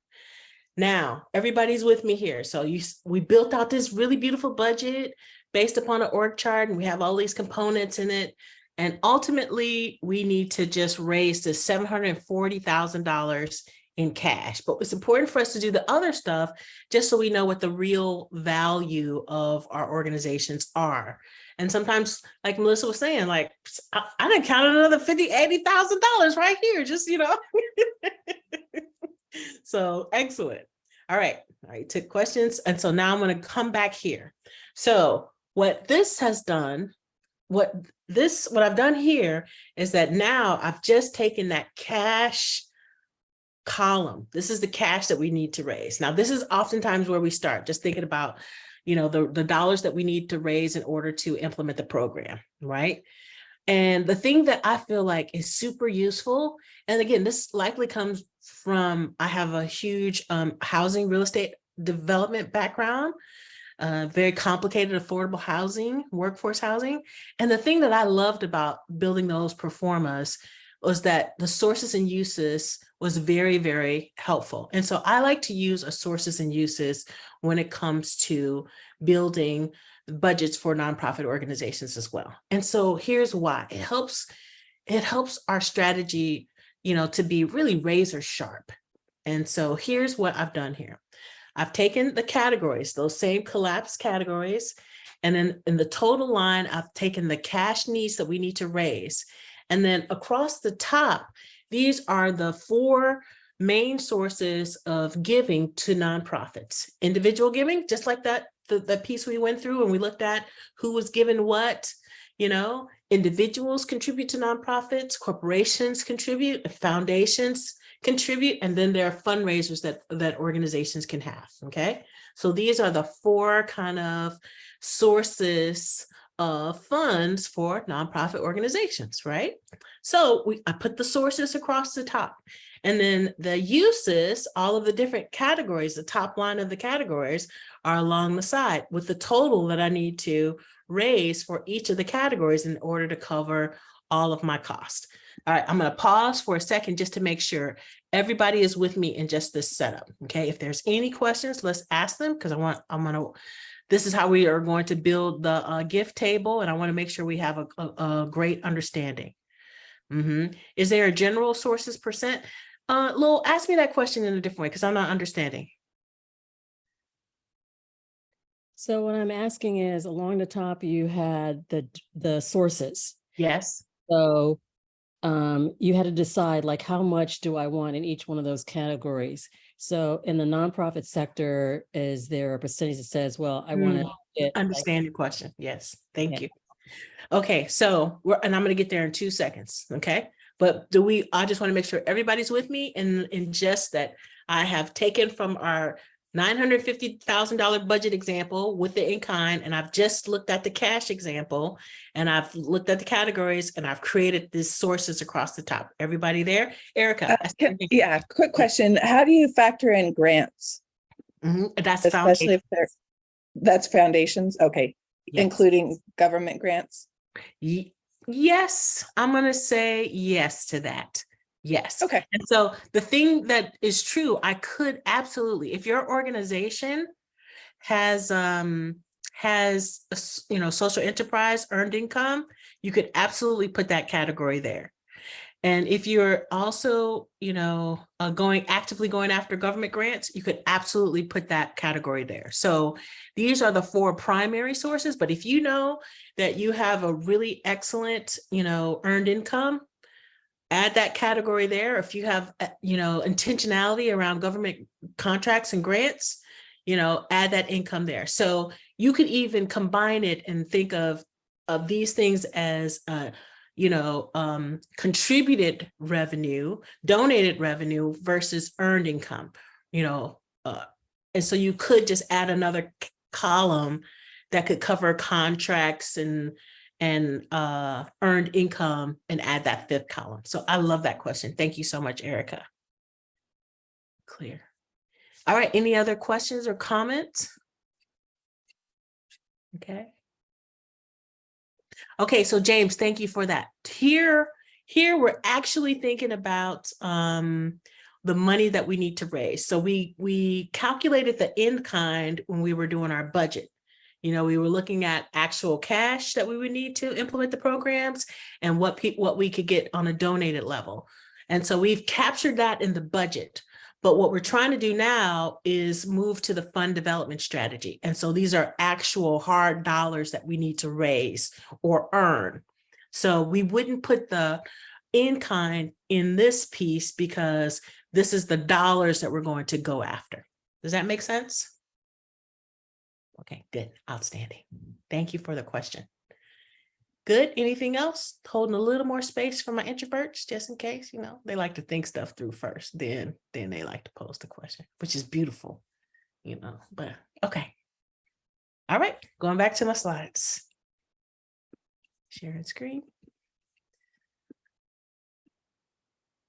Now, everybody's with me here. So we built out this really beautiful budget based upon an org chart, and we have all these components in it. And ultimately, we need to just raise the $740,000 in cash. But it's important for us to do the other stuff just so we know what the real value of our organizations are. And sometimes, like Melissa was saying, like, I didn't count another $50,000, $80,000 right here, just, you know. So excellent. All right, took questions. And so now I'm going to come back here. So what this has done, what I've done here is that now I've just taken that cash column. This is the cash that we need to raise. Now, this is oftentimes where we start, just thinking about, you know, the dollars that we need to raise in order to implement the program, right? And the thing that I feel like is super useful, and again, this likely comes from, I have a huge housing real estate development background. very complicated, affordable housing, workforce housing. And the thing that I loved about building those pro formas was that the sources and uses was very, very helpful. And so I like to use a sources and uses when it comes to building budgets for nonprofit organizations as well. And so here's why. It helps our strategy, to be really razor sharp. And so here's what I've done here. I've taken the categories, those same collapsed categories, and then in the total line, I've taken the cash needs that we need to raise. And then across the top, these are the 4 main sources of giving to nonprofits. Individual giving, just like that, the piece we went through and we looked at who was given what, individuals contribute to nonprofits, corporations contribute, foundations contribute, and then there are fundraisers that organizations can have, okay? So these are the 4 kind of sources of funds for nonprofit organizations, right? So I put the sources across the top, and then the uses, all of the different categories, the top line of the categories are along the side with the total that I need to raise for each of the categories in order to cover all of my cost. All right, I'm going to pause for a second just to make sure everybody is with me in just this setup. Okay, if there's any questions, let's ask them, because this is how we are going to build the gift table, and I want to make sure we have a great understanding. Is there a general sources percent? Lowell, ask me that question in a different way because I'm not understanding. So what I'm asking is, along the top, you had the sources. Yes. So you had to decide, like, how much do I want in each one of those categories? So in the nonprofit sector, is there a percentage that says, well, I want to get understand your question? Yes, thank you. Okay, so and I'm going to get there in 2 seconds. Okay, but I just want to make sure everybody's with me in just that I have taken from our $950,000 budget example with the in-kind, and I've just looked at the cash example, and I've looked at the categories, and I've created these sources across the top. Everybody there? Erica. Quick question. How do you factor in grants? That's especially if that's foundations. Okay. Yes. Including government grants. Yes, I'm going to say yes to that. Yes. Okay. And so the thing that is true, I could absolutely, if your organization has social enterprise earned income, you could absolutely put that category there. And if you're also, actively going after government grants, you could absolutely put that category there. So these are the 4 primary sources. But if you know that you have a really excellent, earned income, add that category there. If you have, intentionality around government contracts and grants, add that income there. So you could even combine it and think of these things as, contributed revenue, donated revenue versus earned income, and so you could just add another column that could cover contracts and earned income and add that 5th column. So I love that question. Thank you so much, Erica. Clear. All right. Any other questions or comments? Okay. So James, thank you for that. Here we're actually thinking about the money that we need to raise. So we calculated the in-kind when we were doing our budget. We were looking at actual cash that we would need to implement the programs and what we could get on a donated level. And so we've captured that in the budget. But what we're trying to do now is move to the fund development strategy. And so these are actual hard dollars that we need to raise or earn. So we wouldn't put the in-kind in this piece because this is the dollars that we're going to go after. Does that make sense? Okay, good. Outstanding. Thank you for the question. Good. Anything else? Holding a little more space for my introverts, just in case, they like to think stuff through first, then they like to pose the question, which is beautiful, but okay. All right, going back to my slides. Sharing screen.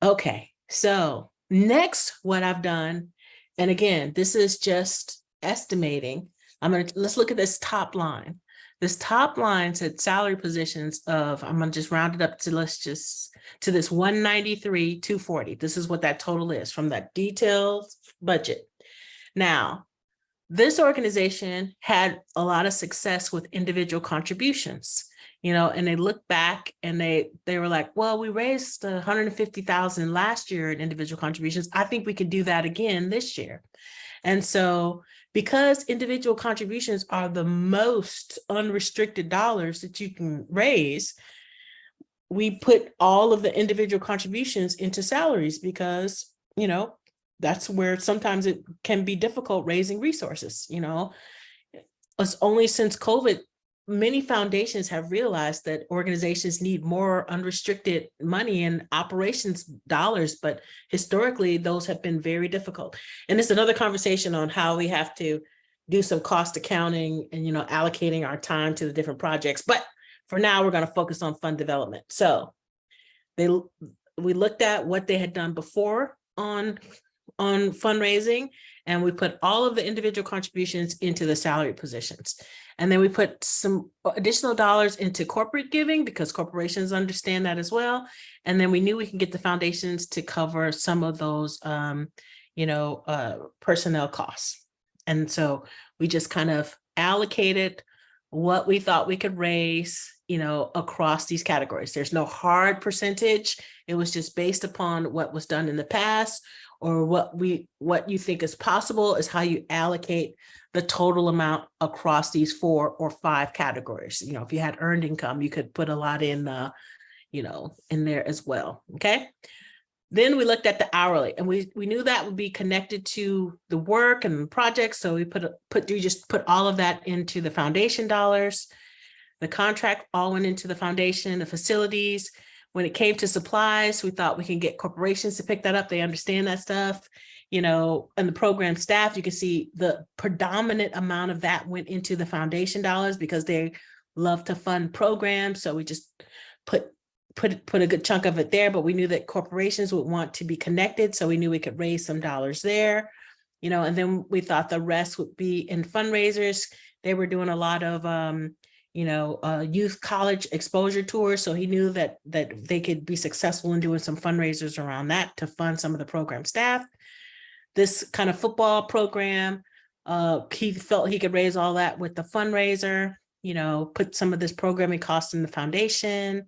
Okay, so next, what I've done, and again, this is just estimating, let's look at this top line. This top line said salary positions of, I'm gonna just round it up to, to this 193,240. This is what that total is from that detailed budget. Now, this organization had a lot of success with individual contributions, and they look back and they were like, well, we raised 150,000 last year in individual contributions. I think we could do that again this year. And so because individual contributions are the most unrestricted dollars that you can raise, we put all of the individual contributions into salaries because, that's where sometimes it can be difficult raising resources. It's only since COVID, many foundations have realized that organizations need more unrestricted money and operations dollars, but historically those have been very difficult. And it's another conversation on how we have to do some cost accounting and, allocating our time to the different projects. But for now, we're going to focus on fund development. So we looked at what they had done before on fundraising, and we put all of the individual contributions into the salary positions. And then we put some additional dollars into corporate giving because corporations understand that as well. And then we knew we can get the foundations to cover some of those, personnel costs. And so we just kind of allocated what we thought we could raise, across these categories. There's no hard percentage. It was just based upon what was done in the past, or what you think is possible is how you allocate the total amount across these 4 or 5 categories. If you had earned income, you could put a lot in, in there as well. Okay. Then we looked at the hourly, and we knew that would be connected to the work and the projects. So we just put all of that into the foundation dollars. The contract all went into the foundation, the facilities. When it came to supplies, we thought we can get corporations to pick that up. They understand that stuff, and the program staff, you can see the predominant amount of that went into the foundation dollars because they love to fund programs. So we just put a good chunk of it there, but we knew that corporations would want to be connected. So we knew we could raise some dollars there, and then we thought the rest would be in fundraisers. They were doing a lot of, youth college exposure tours. So he knew that they could be successful in doing some fundraisers around that to fund some of the program staff. This kind of football program, he felt he could raise all that with the fundraiser, put some of this programming costs in the foundation,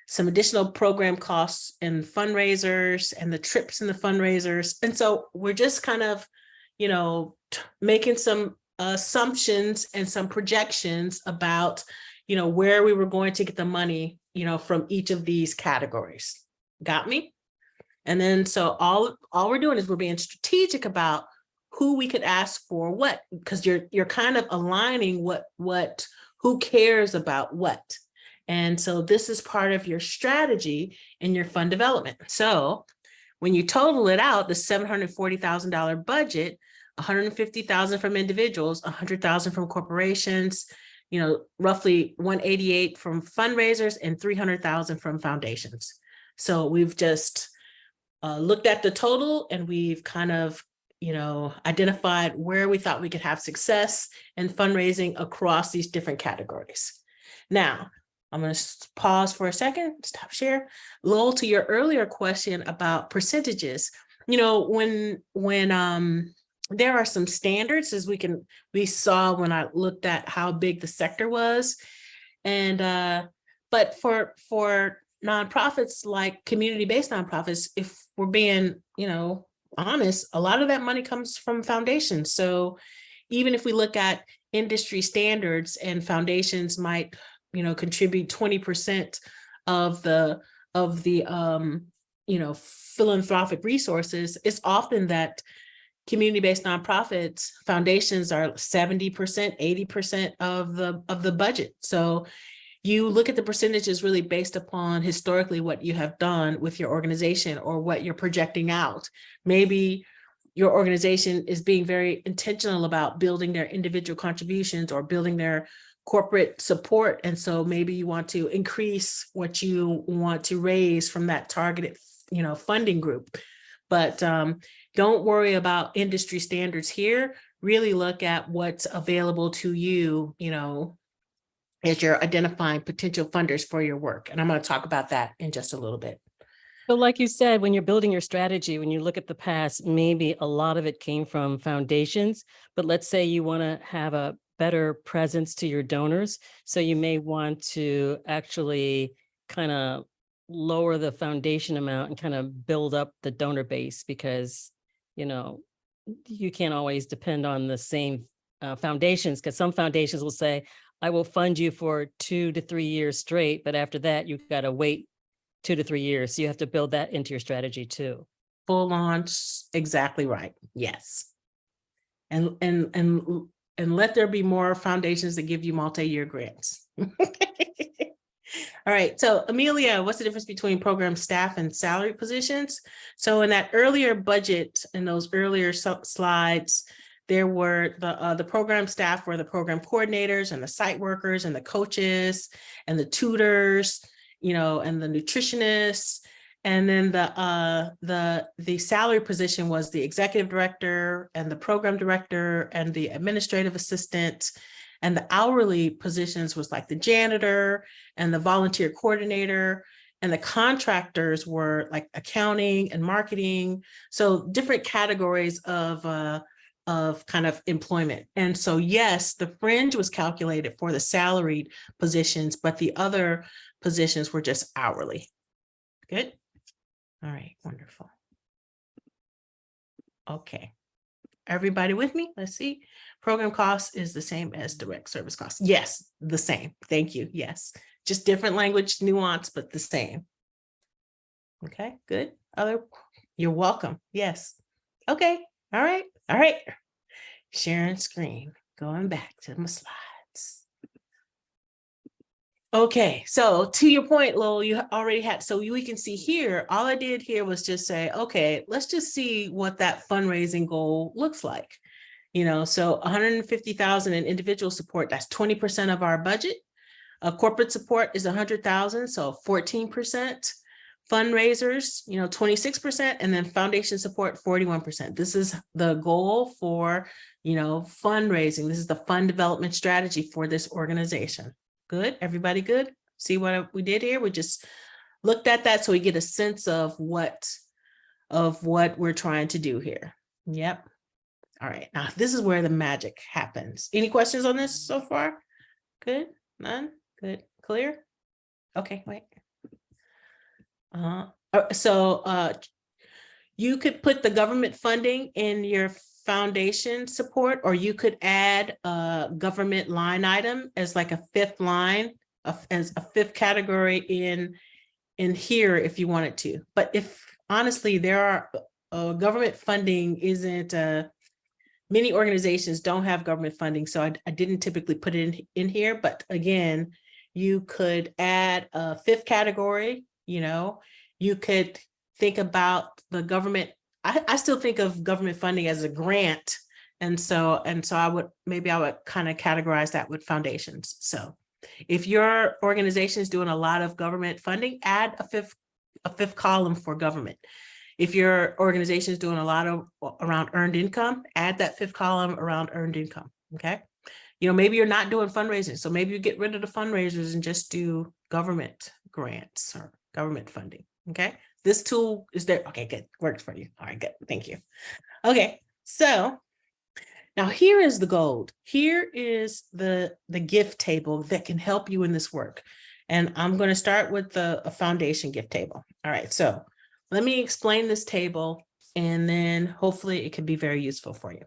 some additional program costs in fundraisers and the trips in the fundraisers. And so we're just kind of, making some assumptions and some projections about, where we were going to get the money, from each of these categories. Got me? And then, so all we're doing is we're being strategic about who we could ask for what, because you're kind of aligning who cares about what. And so this is part of your strategy in your fund development. So when you total it out, the $740,000 budget, 150,000 from individuals, 100,000 from corporations, roughly 188 from fundraisers and 300,000 from foundations. So we've just looked at the total, and we've kind of, identified where we thought we could have success in fundraising across these different categories. Now, I'm going to pause for a second, stop share. Lowell, to your earlier question about percentages, when there are some standards, as we saw when I looked at how big the sector was. And, but for nonprofits, like community-based nonprofits, if we're being, honest, a lot of that money comes from foundations. So even if we look at industry standards, and foundations might, contribute 20% of the philanthropic resources, it's often that community-based nonprofits, foundations are 70%, 80% of the budget. So you look at the percentages really based upon historically what you have done with your organization or what you're projecting out. Maybe your organization is being very intentional about building their individual contributions or building their corporate support. And so maybe you want to increase what you want to raise from that targeted, funding group. But don't worry about industry standards here. really look at what's available to you, you know, as you're identifying potential funders for your work. And I'm going to talk about that in just a little bit. But like you said, when you're building your strategy, when you look at the past, maybe a lot of it came from foundations, but let's say you want to have a better presence to your donors. So you may want to actually kind of lower the foundation amount and kind of build up the donor base, because, you know, you can't always depend on the same foundations, because some foundations will say, I will fund you for 2 to 3 years straight, but after that, you've got to wait 2 to 3 years. So you have to build that into your strategy too. Full launch, exactly right. Yes. And let there be more foundations that give you multi-year grants. All right. So Amelia, what's the difference between program staff and salary positions? So in that earlier budget, in those earlier slides, there were the program staff were the program coordinators and the site workers and the coaches and the tutors, you know, and the nutritionists. And then the salary position was the executive director and the program director and the administrative assistant. And the hourly positions was like the janitor and the volunteer coordinator, and the contractors were like accounting and marketing. So different categories of kind of employment. And so, yes, the fringe was calculated for the salaried positions, but the other positions were just hourly. Good. All right, wonderful. Okay. Everybody with me? Let's see. Program cost is the same as direct service costs. Yes, the same. Thank you. Yes. Just different language nuance, but the same. Okay, good. You're welcome. Yes. Okay. All right. All right. Sharing screen. Going back to my slides. Okay, so to your point, Lowell, you already had, so we can see here, all I did here was just say, okay, let's just see what that fundraising goal looks like. You know, so 150,000 in individual support, that's 20% of our budget. Corporate support is 100,000, so 14%. Fundraisers, you know, 26%, and then foundation support, 41%. This is the goal for, you know, fundraising. This is the fund development strategy for this organization. Good, everybody good? See what we did here? We just looked at that so we get a sense of what we're trying to do here. Yep. All right, now this is where the magic happens. Any questions on this so far? Good, none, good, clear? Okay, wait. You could put the government funding in your foundation support, or you could add a government line item as like a fifth line, as a fifth category in here if you wanted to. But if honestly, there are government funding isn't many organizations don't have government funding, so I didn't typically put it in here. But again, you could add a fifth category. You know, you could think about the government. I still think of government funding as a grant. And so I would kind of categorize that with foundations. So if your organization is doing a lot of government funding, add a fifth column for government. If your organization is doing a lot of around earned income, add that fifth column around earned income. Okay. You know, maybe you're not doing fundraising. So maybe you get rid of the fundraisers and just do government grants or government funding. Okay. This tool is there. Okay, good. Works for you. All right, good. Thank you. Okay. So now here is the gold. Here is the gift table that can help you in this work. And I'm going to start with a foundation gift table. All right. So let me explain this table, and then hopefully it can be very useful for you.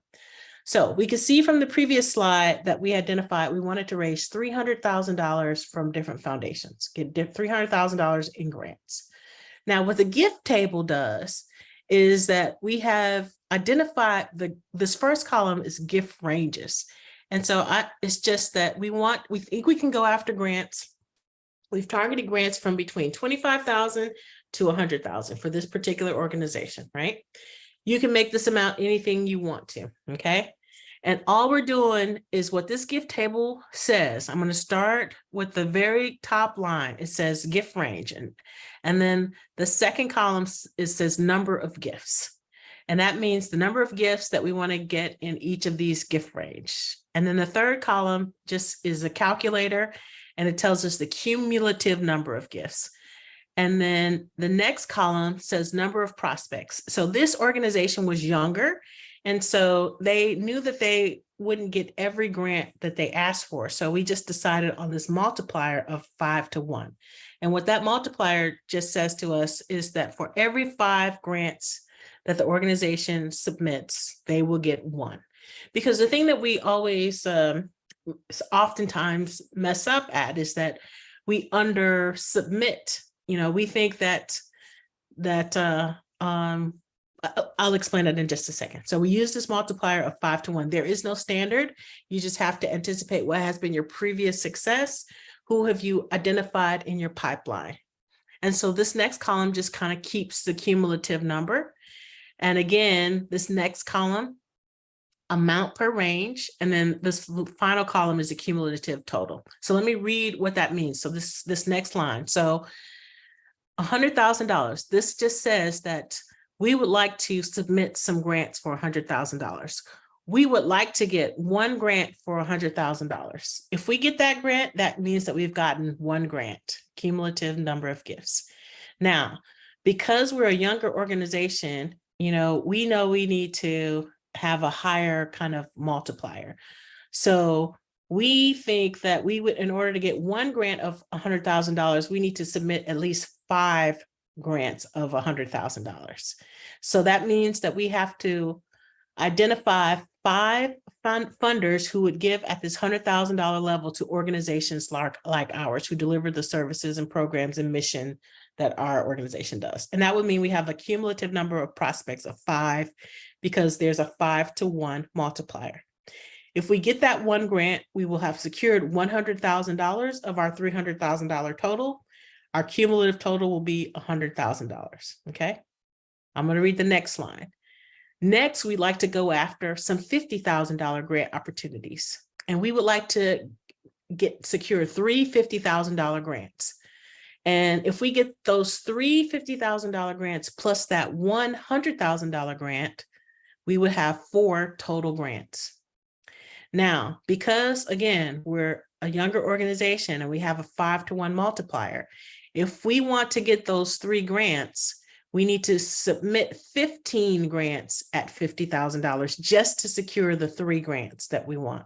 So we can see from the previous slide that we identified we wanted to raise $300,000 from different foundations, get $300,000 in grants. Now, what the gift table does is that we have identified this first column is gift ranges. And so it's just that we think we can go after grants. We've targeted grants from between 25,000 to 100,000 for this particular organization, right? You can make this amount anything you want to, okay? And all we're doing is what this gift table says. I'm going to start with the very top line. It says gift range. And then the second column, it says number of gifts. And that means the number of gifts that we want to get in each of these gift range. And then the third column just is a calculator, and it tells us the cumulative number of gifts. And then the next column says number of prospects. So this organization was younger, and so they knew that they wouldn't get every grant that they asked for. So we just decided on this multiplier of 5 to 1. And what that multiplier just says to us is that for every 5 grants that the organization submits, they will get 1. Because the thing that we always oftentimes mess up at is that we under submit. We think that I'll explain that in just a second. So we use this multiplier of 5 to 1. There is no standard. You just have to anticipate what has been your previous success. Who have you identified in your pipeline? And so this next column just kind of keeps the cumulative number. And again, this next column, amount per range, and then this final column is the cumulative total. So let me read what that means. So this next line. So $100,000. This just says that we would like to submit some grants for $100,000. We would like to get 1 grant for $100,000. If we get that grant, that means that we've gotten 1 grant, cumulative number of gifts. Now, because we're a younger organization, we know we need to have a higher kind of multiplier. So we think that we would, in order to get 1 grant of $100,000, we need to submit at least 5 grants of $100,000. So that means that we have to identify 5 funders who would give at this $100,000 level to organizations like ours, who deliver the services and programs and mission that our organization does. And that would mean we have a cumulative number of prospects of 5, because there's a 5 to 1 multiplier. If we get that 1 grant, we will have secured $100,000 of our $300,000 total. Our cumulative total will be $100,000, okay? I'm gonna read the next line. Next, we'd like to go after some $50,000 grant opportunities. And we would like to secure 3 $50,000 grants. And if we get those 3 $50,000 grants plus that $100,000 grant, we would have 4 total grants. Now, because again, we're a younger organization and we have a 5 to 1 multiplier, if we want to get those 3 grants, we need to submit 15 grants at $50,000 just to secure the 3 grants that we want.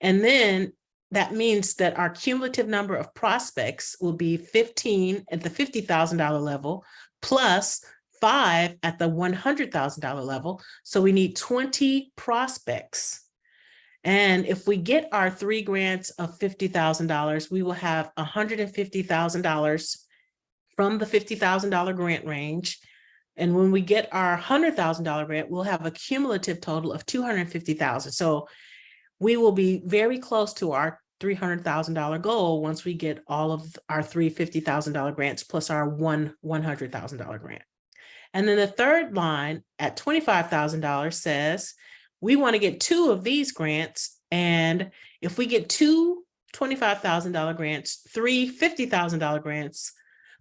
And then that means that our cumulative number of prospects will be 15 at the $50,000 level plus 5 at the $100,000 level. So we need 20 prospects. And if we get our 3 grants of $50,000, we will have $150,000 from the $50,000 grant range. And when we get our $100,000 grant, we'll have a cumulative total of $250,000. So we will be very close to our $300,000 goal once we get all of our 3 $50,000 grants plus our one $100,000 grant. And then the third line at $25,000 says, we want to get 2 of these grants. And if we get 2 $25,000 grants, 3 $50,000 grants,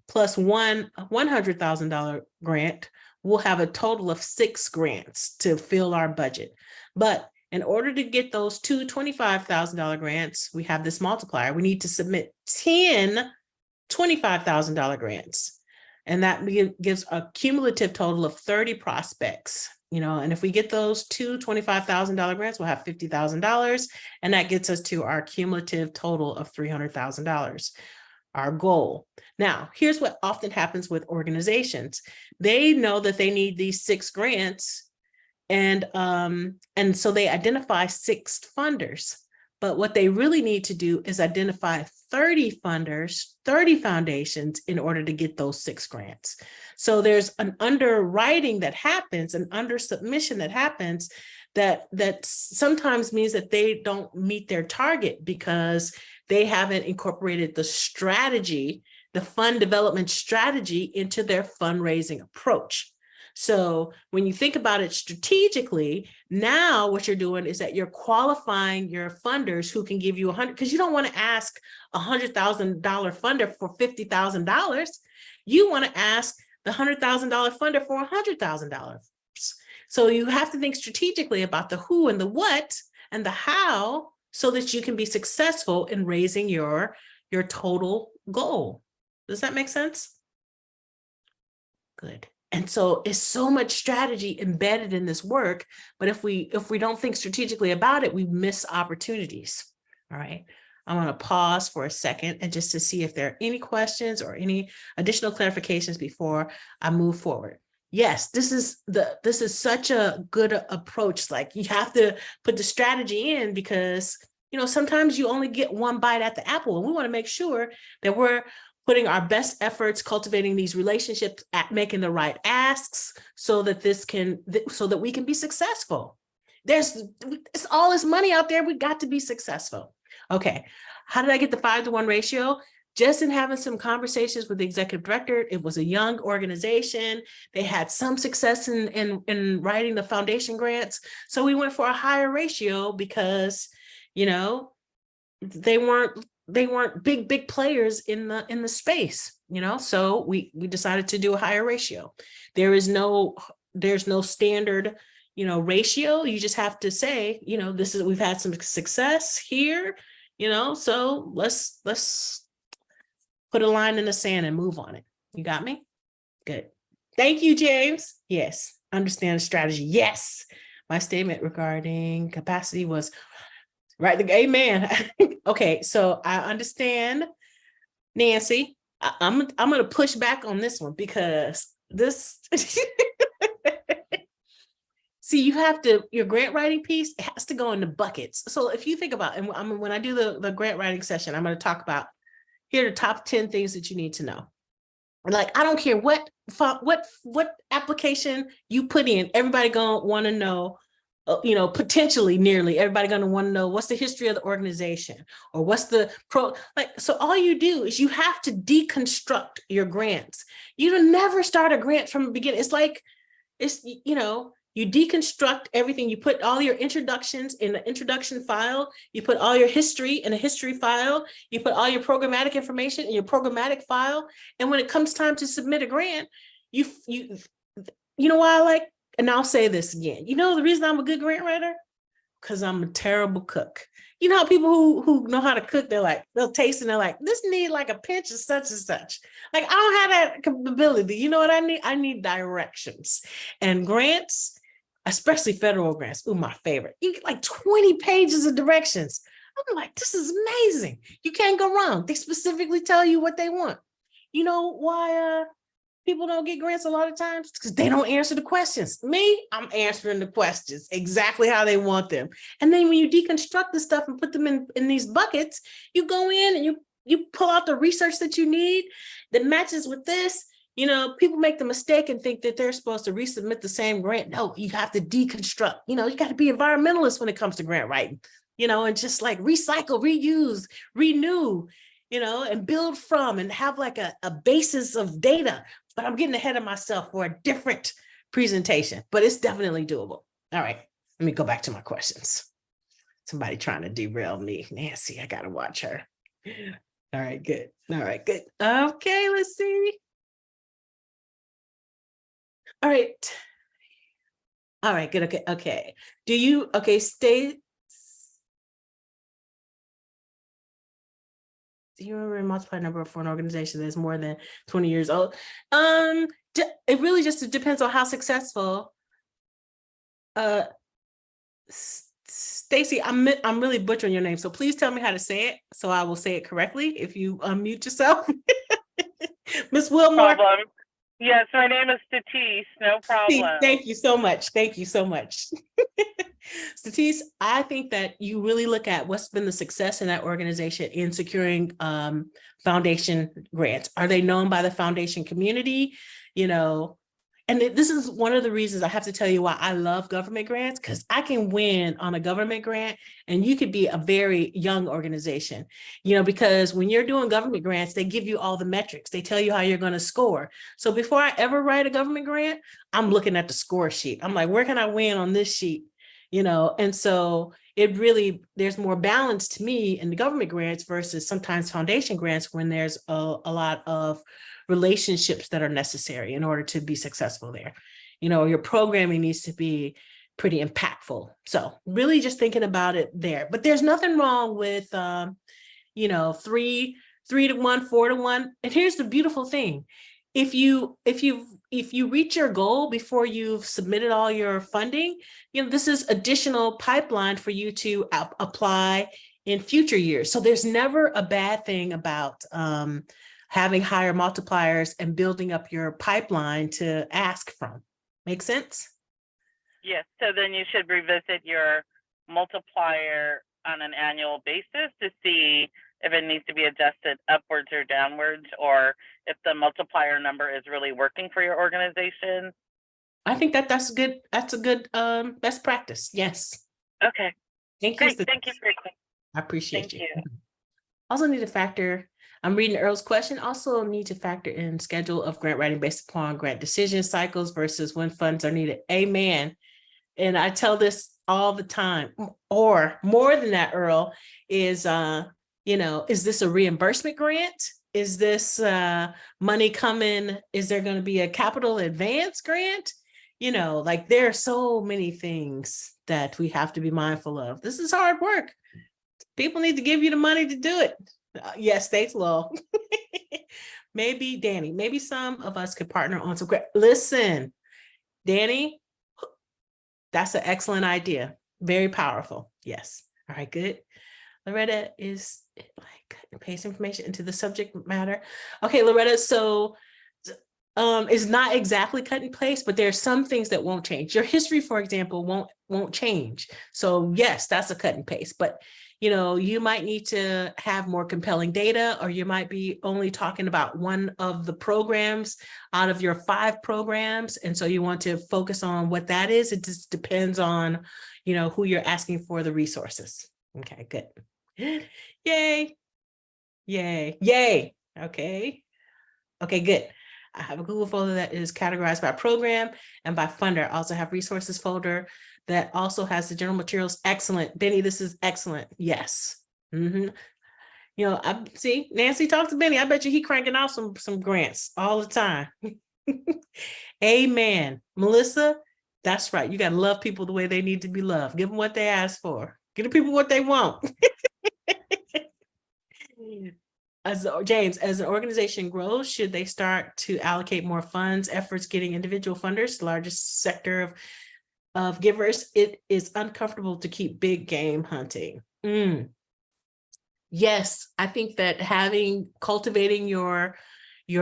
plus 1 $100,000 grant, we'll have a total of 6 grants to fill our budget. But in order to get those 2 $25,000 grants, we have this multiplier. We need to submit 10 $25,000 grants. And that gives a cumulative total of 30 prospects. And if we get those 2 $25,000 grants, we'll have $50,000. And that gets us to our cumulative total of $300,000. Our goal. Now, here's what often happens with organizations. They know that they need these 6 grants, and so they identify 6 funders. But what they really need to do is identify 30 funders, 30 foundations in order to get those 6 grants. So there's an underwriting that happens, an under submission that happens that sometimes means that they don't meet their target because they haven't incorporated the strategy, the fund development strategy into their fundraising approach. So when you think about it strategically, now what you're doing is that you're qualifying your funders who can give you $100,000, because you don't want to ask $100,000 funder for $50,000. You want to ask the $100,000 funder for $100,000. So you have to think strategically about the who and the what and the how so that you can be successful in raising your total goal. Does that make sense? Good. And so it's so much strategy embedded in this work, but if we don't think strategically about it, we miss opportunities. All right. I'm going to pause for a second and just to see if there are any questions or any additional clarifications before I move forward. Yes, this is such a good approach. Like you have to put the strategy in because, you know, sometimes you only get one bite at the apple, and we want to make sure that we're putting our best efforts, cultivating these relationships, at making the right asks so that we can be successful. It's all this money out there. We got to be successful. Okay. How did I get the 5-to-1 ratio? Just in having some conversations with the executive director. It was a young organization. They had some success in writing the foundation grants. So we went for a higher ratio because, you know, they weren't big players in the space, you know, so we decided to do a higher ratio. There's no standard, you know, ratio. You just have to say, you know, we've had some success here, you know, so let's put a line in the sand and move on it. You got me? Good. Thank you, James. Yes. Understand the strategy. Yes. My statement regarding capacity was right. Amen. Okay. So I understand, Nancy. I'm going to push back on this one because this, see, you have to, your grant writing piece, it has to go into buckets. So if you think about, and when I do the grant writing session, I'm going to talk about, here are the top 10 things that you need to know. And like, I don't care what application you put in, everybody gonna want to know, you know, potentially nearly everybody gonna want to know what's the history of the organization or what's the so all you do is you have to deconstruct your grants. You don't never start a grant from the beginning. It's like, you know, you deconstruct everything. You put all your introductions in the introduction file. You put all your history in a history file. You put all your programmatic information in your programmatic file. And when it comes time to submit a grant, you know why I like, and I'll say this again, you know, the reason I'm a good grant writer, because I'm a terrible cook. You know how people who know how to cook, they'll taste and they're like, this need like a pinch of such and such. Like, I don't have that capability. You know what I need? I need directions. And grants, especially federal grants, my favorite. You get like 20 pages of directions. I'm like, this is amazing. You can't go wrong. They specifically tell you what they want. You know why people don't get grants a lot of times? Because they don't answer the questions. Me, I'm answering the questions exactly how they want them. And then when you deconstruct the stuff and put them in these buckets, you go in and you pull out the research that you need that matches with this. You know, people make the mistake and think that they're supposed to resubmit the same grant. No, you have to deconstruct. You know, you got to be environmentalist when it comes to grant writing, you know, and just like recycle, reuse, renew, you know, and build from and have like a basis of data. But I'm getting ahead of myself for a different presentation, but it's definitely doable. All right, let me go back to my questions. Somebody trying to derail me. Nancy, I got to watch her. All right, good. All right, good. Okay, let's see. All right. All right, good. Okay. Stay. Do you remember a multiplied number for an organization that's more than 20 years old? It really just depends on how successful. Stacy, I'm really butchering your name, so please tell me how to say it, so I will say it correctly if you unmute yourself. Miss Wilmore. Problem. Yes, my name is Statis, no problem. Thank you so much. Thank you so much. Statis, I think that you really look at what's been the success in that organization in securing foundation grants. Are they known by the foundation community? You know, and this is one of the reasons I have to tell you why I love government grants, because I can win on a government grant and you could be a very young organization, you know, because when you're doing government grants, they give you all the metrics. They tell you how you're going to score. So before I ever write a government grant, I'm looking at the score sheet. I'm like, where can I win on this sheet? You know, and so it really, there's more balance to me in the government grants versus sometimes foundation grants when there's a lot of relationships that are necessary in order to be successful there. your programming needs to be pretty impactful. So really just thinking about it there. But there's nothing wrong with 3-to-1, 4-to-1. And here's the beautiful thing. If you reach your goal before you've submitted all your funding, this is additional pipeline for you to apply in future years. So there's never a bad thing about having higher multipliers and building up your pipeline to ask from. Make sense? Yes, so then you should revisit your multiplier on an annual basis to see if it needs to be adjusted upwards or downwards, or if the multiplier number is really working for your organization. I think that's good. That's a good best practice. Yes. Okay, Thank you. great. Thank you for your question. I appreciate Thank you. you. Also need to factor, I'm reading Earl's question, also need to factor in schedule of grant writing based upon grant decision cycles versus when funds are needed. Amen. And I tell this all the time, or more than that, Earl, is, is this a reimbursement grant? Is this money coming? Is there going to be a capital advance grant? Like there are so many things that we have to be mindful of. This is hard work. People need to give you the money to do it. Yes, thanks, Lowell. Maybe Danny, maybe some of us could partner on some grant. Listen, Danny, that's an excellent idea. Very powerful. Yes. All right, good. Loretta is like paste information into the subject matter. Okay, Loretta, so it's not exactly cut and paste, but there are some things that won't change. Your history, for example, won't change. So yes, that's a cut and paste, but you might need to have more compelling data, or you might be only talking about one of the programs out of your 5 programs. And so you want to focus on what that is. It just depends on, who you're asking for the resources. Okay, good. Yay. Yay. Yay. Okay. Okay, good. I have a Google folder that is categorized by program and by funder. I also have resources folder that also has the general materials. Excellent. Benny, this is excellent. Yes. I see Nancy talked to Benny. I bet you he cranking out some grants all the time. Amen. Melissa, that's right. You got to love people the way they need to be loved. Give them what they ask for. Give the people what they want. James, as an organization grows, should they start to allocate more funds, efforts getting individual funders, the largest sector of givers? It is uncomfortable to keep big game hunting. Yes, I think that cultivating your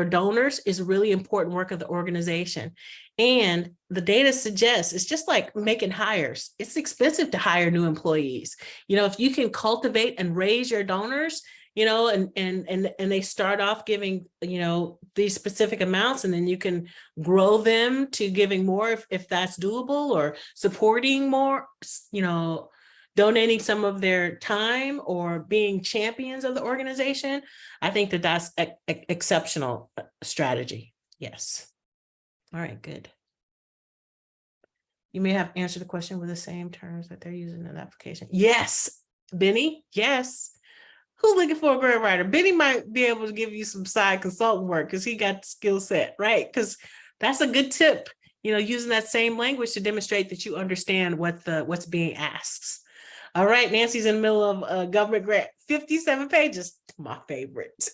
donors is really important work of the organization. And the data suggests it's just like making hires. It's expensive to hire new employees. If you can cultivate and raise your donors, and they start off giving, these specific amounts, and then you can grow them to giving more if that's doable, or supporting more, donating some of their time, or being champions of the organization. I think that that's exceptional strategy. Yes. All right, good. You may have answered the question with the same terms that they're using in the application. Yes, Benny, yes. Who's looking for a grant writer? Benny might be able to give you some side consultant work because he got the skill set, right? Because that's a good tip, using that same language to demonstrate that you understand what's being asked. All right, Nancy's in the middle of a government grant, 57 pages, my favorite.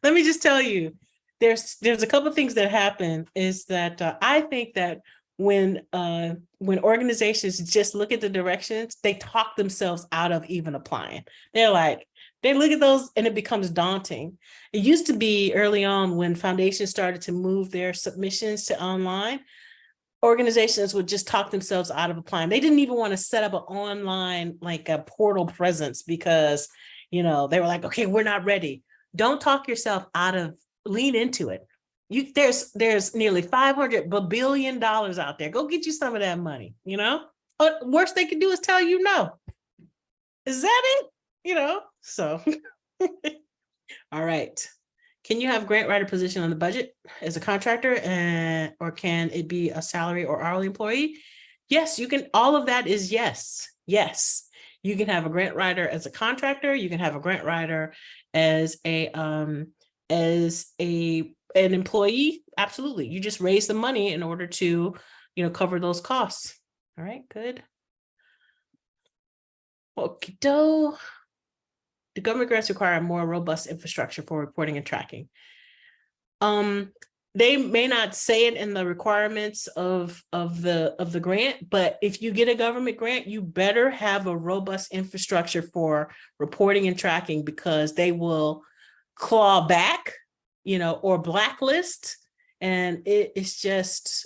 Let me just tell you, there's a couple of things that happen is that I think that when organizations just look at the directions, they talk themselves out of even applying. They look at those and it becomes daunting. It used to be early on when foundations started to move their submissions to online, organizations would just talk themselves out of applying. They didn't even want to set up an online, like a portal presence, because, they were like, okay, we're not ready. Don't talk yourself out of, lean into it. There's nearly $500 billion out there. Go get you some of that money, Worst they can do is tell you no. Is that it? So. All right. Can you have grant writer position on the budget as a contractor, or can it be a salary or hourly employee? Yes, you can. All of that is yes. Yes. You can have a grant writer as a contractor. You can have a grant writer as a an employee, absolutely. You just raise the money in order to, cover those costs. All right, good. Okay, the government grants require a more robust infrastructure for reporting and tracking. They may not say it in the requirements of the grant, but if you get a government grant, you better have a robust infrastructure for reporting and tracking, because they will claw back, or blacklist. And it's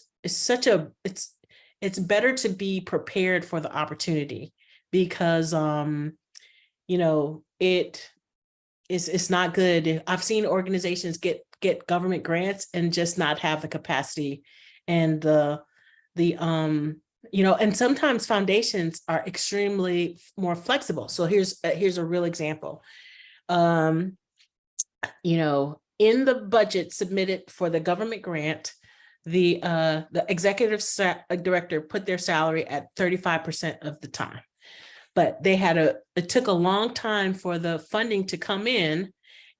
better to be prepared for the opportunity, because it's not good. I've seen organizations get government grants and just not have the capacity and and sometimes foundations are extremely more flexible. So here's a real example. In the budget submitted for the government grant, the executive director put their salary at 35% of the time. But it took a long time for the funding to come in,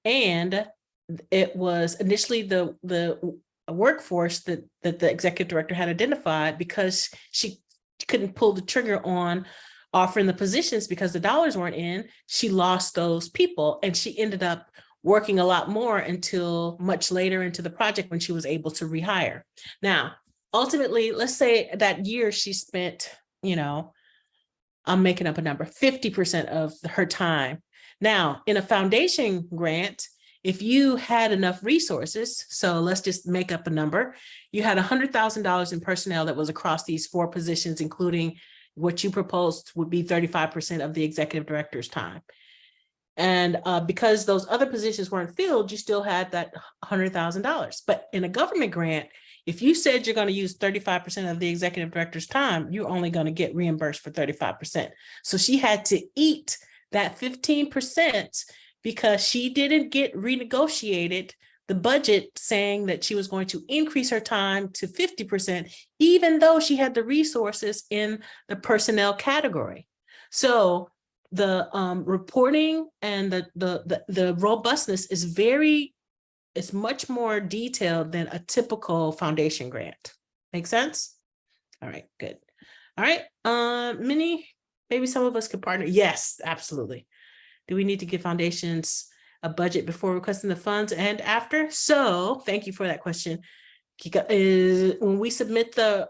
and it was initially the workforce that the executive director had identified, because she couldn't pull the trigger on offering the positions because the dollars weren't in. She lost those people, and she ended up working a lot more until much later into the project when she was able to rehire. Now, ultimately, let's say that year she spent, I'm making up a number, 50% of her time. Now, in a foundation grant, if you had enough resources, so let's just make up a number, you had $100,000 in personnel that was across these 4 positions, including what you proposed would be 35% of the executive director's time. And because those other positions weren't filled, you still had that $100,000. But in a government grant, if you said you're going to use 35% of the executive director's time, you're only going to get reimbursed for 35%. So she had to eat that 15% because she didn't get renegotiated the budget, saying that she was going to increase her time to 50%, even though she had the resources in the personnel category. So the reporting and the robustness is much more detailed than a typical foundation grant. Make sense? All right, good. All right, Minnie, maybe some of us could partner. Yes, absolutely. Do we need to give foundations a budget before requesting the funds and after? So thank you for that question. When we submit the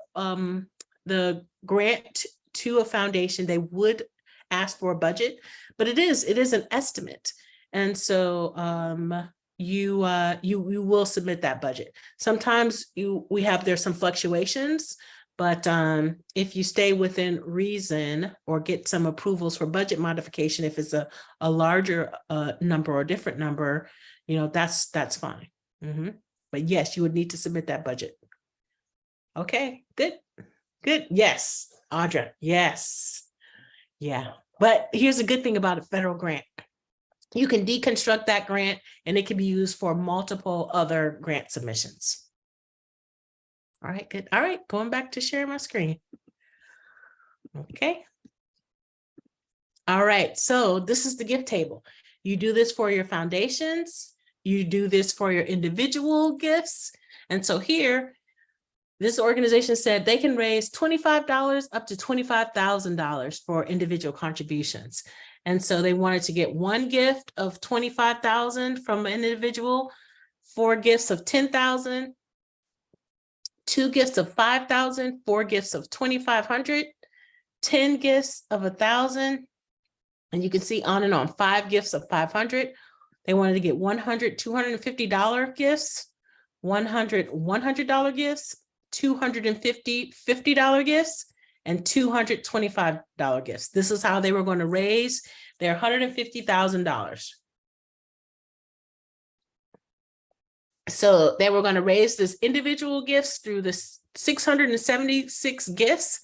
grant to a foundation, they would ask for a budget, but it is an estimate. And so you will submit that budget. Sometimes there's some fluctuations, but if you stay within reason or get some approvals for budget modification, if it's a larger number or a different number, that's fine. But yes, you would need to submit that budget. Okay, good. Yes, Audra, yes. Yeah, but here's a good thing about a federal grant. You can deconstruct that grant and it can be used for multiple other grant submissions. All right, good. All right, going back to sharing my screen. Okay. All right, so this is the gift table. You do this for your foundations. You do this for your individual gifts. And so here, this organization said they can raise $25 up to $25,000 for individual contributions. And so they wanted to get 1 gift of $25,000 from an individual, 4 gifts of $10,000, 2 gifts of $5,000, 4 gifts of $2,500, 10 gifts of $1,000, and you can see on and on, 5 gifts of $500. They wanted to get 100 $250 gifts, 100 $100 gifts, 250 $50 gifts, and 200 $25 gifts. This is how they were going to raise their $150,000. So they were going to raise this individual gifts through this 676 gifts,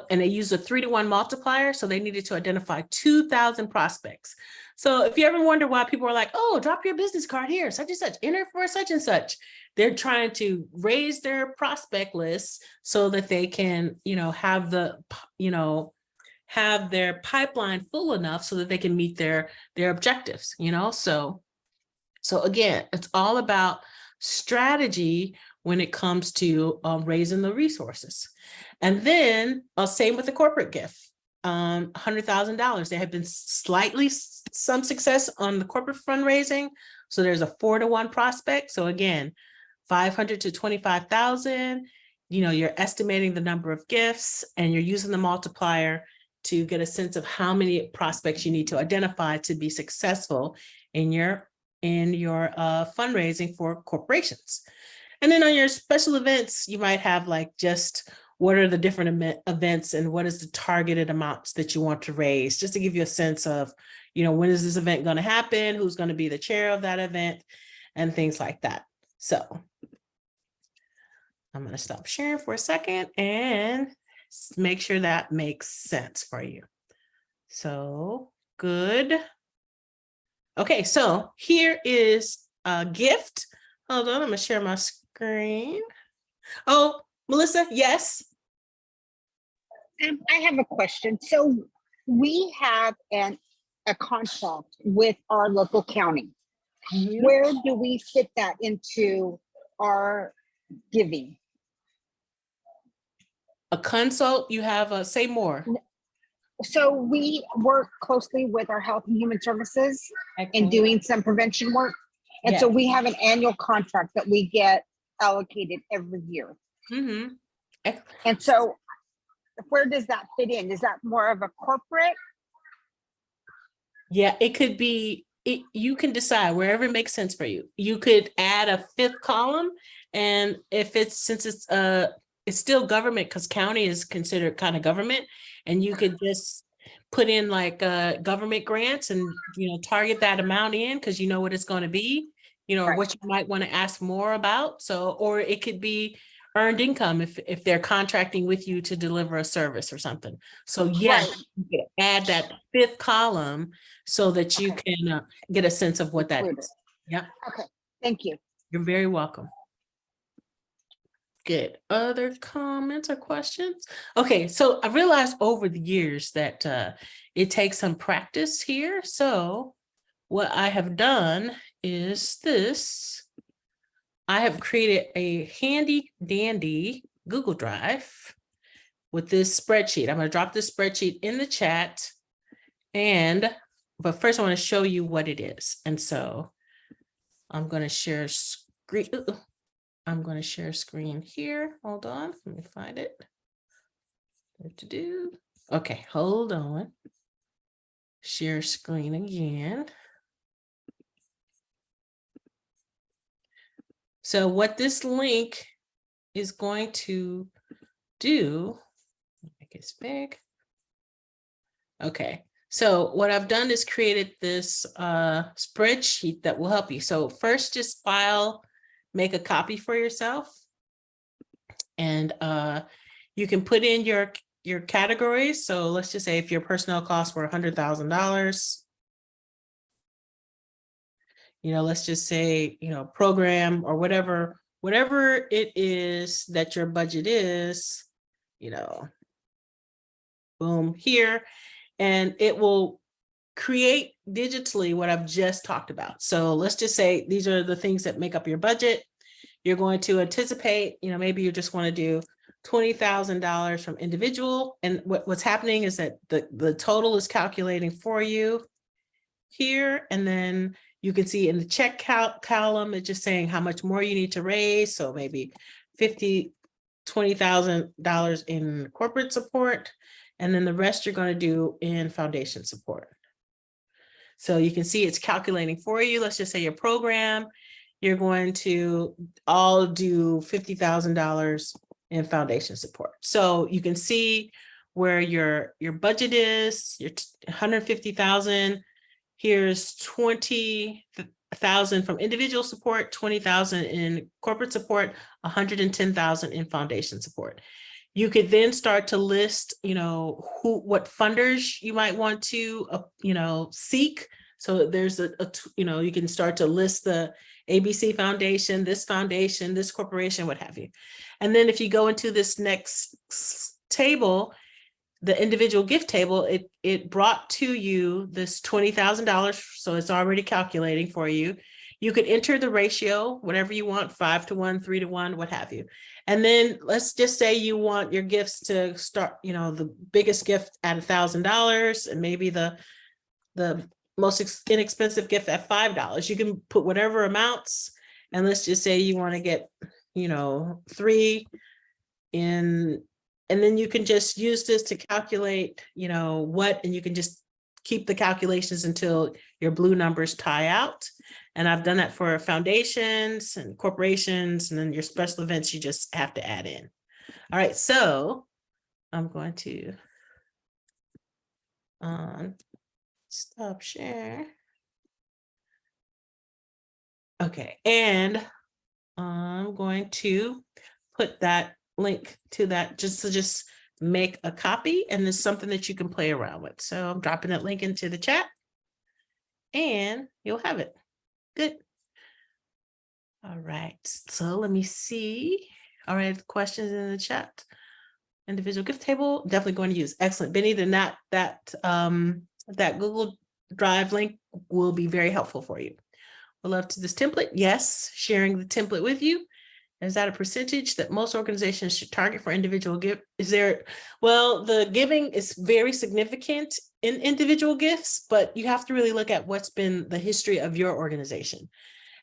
and they used a 3-to-1 multiplier. So they needed to identify 2,000 prospects. So if you ever wonder why people are like, oh, drop your business card here, such and such, enter for such and such, they're trying to raise their prospect list so that they can, have their pipeline full enough so that they can meet their objectives, So So again, it's all about strategy when it comes to raising the resources. And then same with the corporate gift, $100,000. There have been slightly some success on the corporate fundraising. So there's a 4-to-1 prospect. So again, 500 to 25,000, you're estimating the number of gifts and you're using the multiplier to get a sense of how many prospects you need to identify to be successful in your fundraising for corporations. And then on your special events, you might have like just what are the different events and what is the targeted amounts that you want to raise, just to give you a sense of, when is this event going to happen, who's going to be the chair of that event, and things like that. So I'm going to stop sharing for a second and make sure that makes sense for you. So good. Okay, so here is a gift. Hold on, I'm going to share my screen. Oh, Melissa, yes. I have a question. So we have a contract with our local county. Mhm. Where do we fit that into our giving? A consult, you have say more. So we work closely with our Health and Human Services in doing some prevention work. And so we have an annual contract that we get allocated every year. Mm-hmm. And so where does that fit in? Is that more of a corporate? Yeah, it could be, you can decide wherever it makes sense for you. You could add a 5th column, and since it's still government, because county is considered kind of government, and you could just put in like government grants and target that amount in, because you know what it's going to be, Right. what you might want to ask more about. So, or it could be earned income if they're contracting with you to deliver a service or something. So yes, Right. you can add that 5th column so that you can get a sense of what that Include is. Yeah, Okay, thank you. you're very welcome. Good. Other comments or questions? Okay, so I realized over the years that it takes some practice here. So what I have done is this. I have created a handy dandy Google Drive with this spreadsheet. I'm going to drop this spreadsheet in the chat. But first I want to show you what it is. And so I'm going to share screen. I'm going to share screen here. Hold on. Let me find it. What to do? Okay, hold on. Share screen again. So what this link is going to do, make it big. Okay, so what I've done is created this spreadsheet that will help you. So first, just make a copy for yourself, and you can put in your categories. So let's just say if your personnel costs were $100,000, let's just say, program or whatever it is that your budget is, boom, here, and it will create digitally what I've just talked about. So let's just say these are the things that make up your budget. You're going to anticipate, maybe you just want to do $20,000 from individual. And what's happening is that the total is calculating for you here. And then you can see in the check column, it's just saying how much more you need to raise. So maybe $20,000 in corporate support. And then the rest you're going to do in foundation support. So you can see it's calculating for you. Let's just say your program, you're going to all do $50,000 in foundation support. So you can see where your budget is, your $150,000. Here's $20,000 from individual support, $20,000 in corporate support, $110,000 in foundation support. You could then start to list, what funders you might want to, seek. So there's you can start to list the ABC Foundation, this corporation, what have you. And then if you go into this next table, the individual gift table, it brought to you this $20,000. So it's already calculating for you. You could enter the ratio, whatever you want, 5-to-1, 3-to-1, what have you. And then let's just say you want your gifts to start, the biggest gift at $1,000 and maybe the most inexpensive gift at $5. You can put whatever amounts, and let's just say you want to get, 3 in, and then you can just use this to calculate, and you can just keep the calculations until your blue numbers tie out. And I've done that for foundations and corporations, and then your special events, you just have to add in. All right, so I'm going to stop share. Okay, and I'm going to put that link to that just to make a copy, and it's something that you can play around with. So I'm dropping that link into the chat and you'll have it. Good. All right, so let me see. All right, questions in the chat. Individual gift table, definitely going to use. Excellent, Benny. Then that Google Drive link will be very helpful for you. We'll love to this template. Yes, sharing the template with you. Is that a percentage that most organizations should target for individual gift? Well, the giving is very significant in individual gifts, but you have to really look at what's been the history of your organization.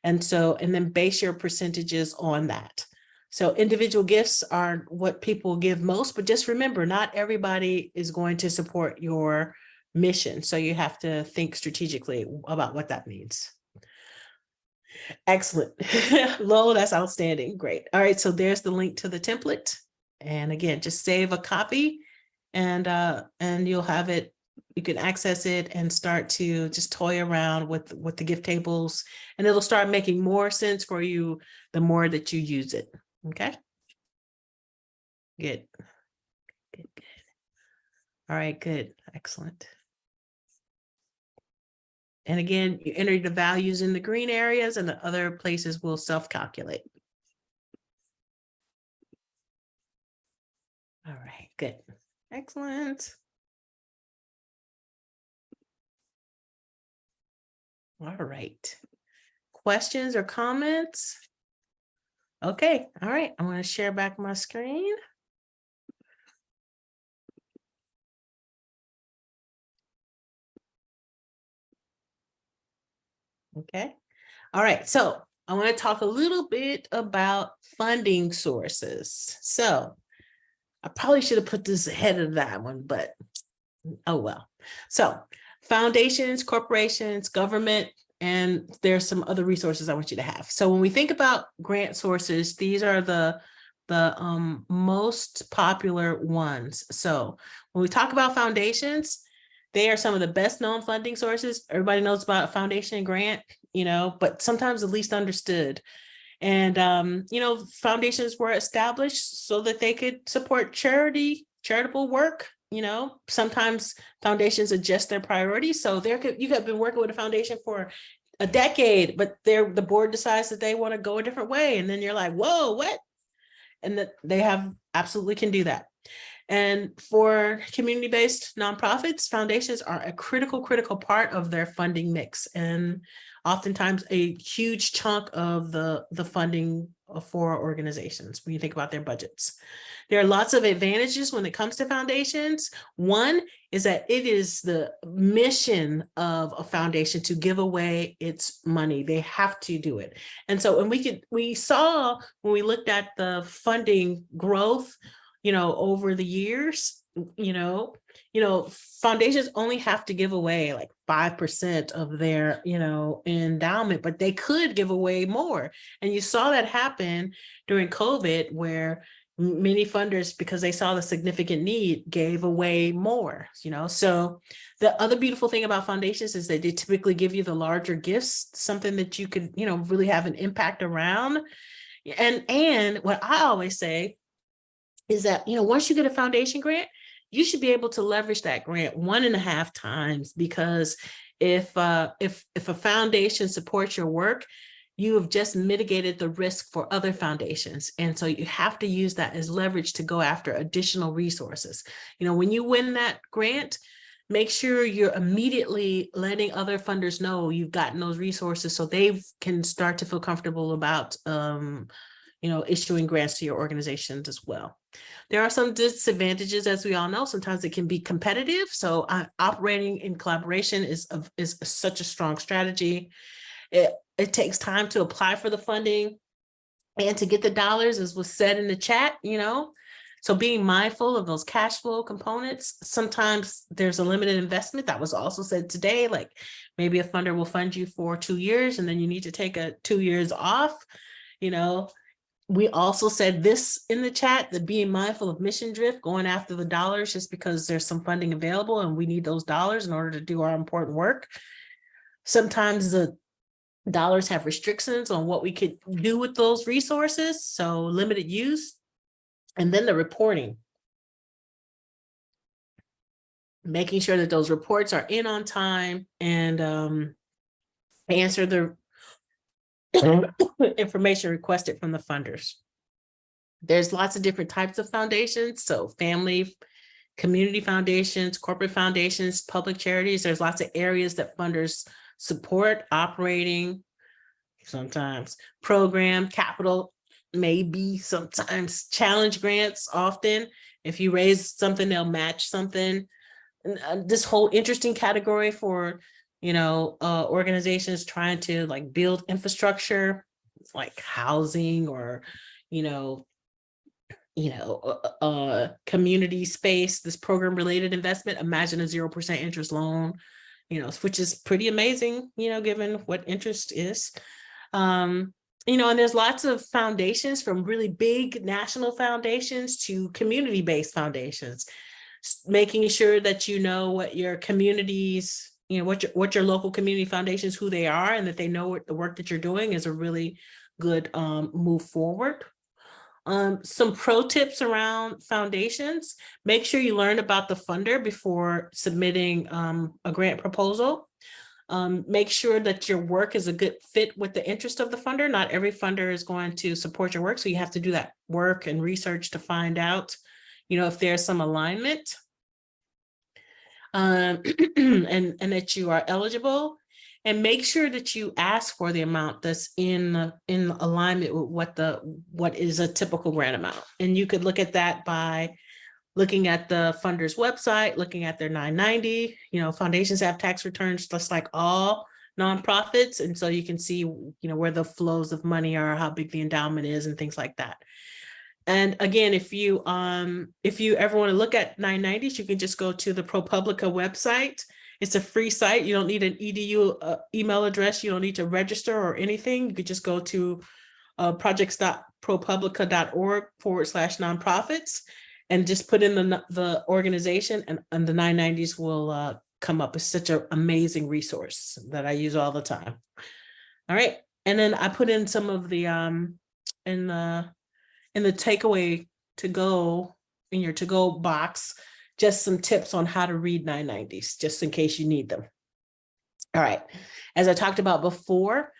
And then base your percentages on that. So individual gifts are what people give most, but just remember, not everybody is going to support your mission. So you have to think strategically about what that means. Excellent. Lo, that's outstanding. Great. All right. So there's the link to the template. And again, just save a copy and you'll have it. You can access it and start to just toy around with the gift tables, and it'll start making more sense for you the more that you use it. Okay. Good. Good. All right. Good. Excellent. And again, you enter the values in the green areas, and the other places will self-calculate. All right, good. Excellent. All right. Questions or comments? Okay, all right. I'm going to share back my screen. Okay. All right. So I want to talk a little bit about funding sources. So I probably should have put this ahead of that one, but oh well. So foundations, corporations, government, and there's some other resources I want you to have. So when we think about grant sources, these are the most popular ones. So when we talk about foundations, they are some of the best known funding sources. Everybody knows about a foundation grant, but sometimes the least understood. And, foundations were established so that they could support charitable work. Sometimes foundations adjust their priorities. So you have been working with a foundation for a decade, but the board decides that they want to go a different way. And then you're like, whoa, what? And that they absolutely can do that. And for community-based nonprofits, foundations are a critical part of their funding mix, and oftentimes a huge chunk of the funding for organizations when you think about their budgets. There are lots of advantages when it comes to foundations. One is that it is the mission of a foundation to give away its money. They have to do it. And so, we saw when we looked at the funding growth, over the years, foundations only have to give away like 5% of their, endowment, but they could give away more. And you saw that happen during COVID, where many funders, because they saw the significant need, gave away more, So the other beautiful thing about foundations is that they typically give you the larger gifts, something that you could, really have an impact around. And what I always say is that, once you get a foundation grant, you should be able to leverage that grant 1.5 times, because if a foundation supports your work, you have just mitigated the risk for other foundations. And so you have to use that as leverage to go after additional resources. When you win that grant, make sure you're immediately letting other funders know you've gotten those resources so they can start to feel comfortable about issuing grants to your organizations as well. There are some disadvantages, as we all know. Sometimes it can be competitive. So operating in collaboration is such a strong strategy. It takes time to apply for the funding and to get the dollars, as was said in the chat, So being mindful of those cash flow components. Sometimes there's a limited investment. That was also said today, like maybe a funder will fund you for 2 years and then you need to take 2 years off. We also said this in the chat, that being mindful of mission drift, going after the dollars just because there's some funding available and we need those dollars in order to do our important work. Sometimes the dollars have restrictions on what we could do with those resources, so limited use. And then the reporting. Making sure that those reports are in on time and answer the information requested from the funders. There's lots of different types of foundations. So family, community foundations, corporate foundations, public charities. There's lots of areas that funders support operating, sometimes program, capital, maybe sometimes challenge grants. Often, if you raise something, they'll match something. This whole interesting category for organizations trying to like build infrastructure, like housing or community space. This program related investment. Imagine a 0% interest loan, which is pretty amazing, given what interest is. And there's lots of foundations, from really big national foundations to community-based foundations, making sure that what your communities, what your local community foundations, who they are, and that they know what the work that you're doing is a really good move forward. Some pro tips around foundations: make sure you learn about the funder before submitting a grant proposal. Make sure that your work is a good fit with the interest of the funder. Not every funder is going to support your work, so you have to do that work and research to find out, if there's some alignment, and that you are eligible. And make sure that you ask for the amount that's in alignment with what is a typical grant amount. And you could look at that by looking at the funder's website, looking at their 990. Foundations have tax returns just like all nonprofits, and so you can see where the flows of money are, how big the endowment is, and things like that. And again, if you ever want to look at 990s, you can just go to the ProPublica website. It's a free site. You don't need an EDU email address. You don't need to register or anything. You could just go to projects.propublica.org/nonprofits and just put in the organization, and the 990s will come up. It's such an amazing resource that I use all the time. All right. And then I put in some of the in the takeaway to go, in your to-go box, just some tips on how to read 990s, just in case you need them. All right. As I talked about before,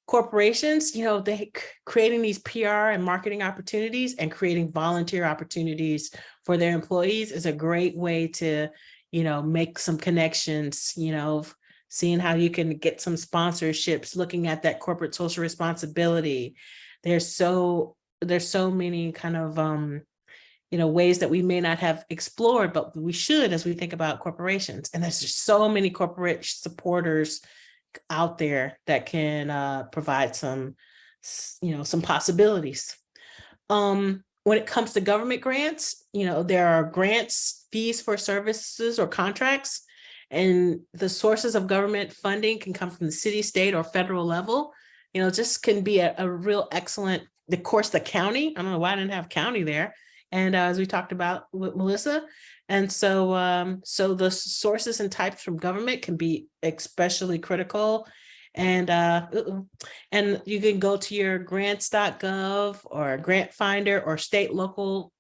corporations, they creating these PR and marketing opportunities and creating volunteer opportunities for their employees is a great way to, make some connections, seeing how you can get some sponsorships, looking at that corporate social responsibility. There's so many kind of, ways that we may not have explored, but we should as we think about corporations. And there's just so many corporate supporters out there that can provide some possibilities. When it comes to government grants, there are grants, fees for services or contracts, and the sources of government funding can come from the city, state, or federal level. Just can be a real excellent, of course, the county. I don't know why I didn't have county there. And as we talked about with Melissa. And so the sources and types from government can be especially critical. And you can go to your grants.gov or grant finder or state local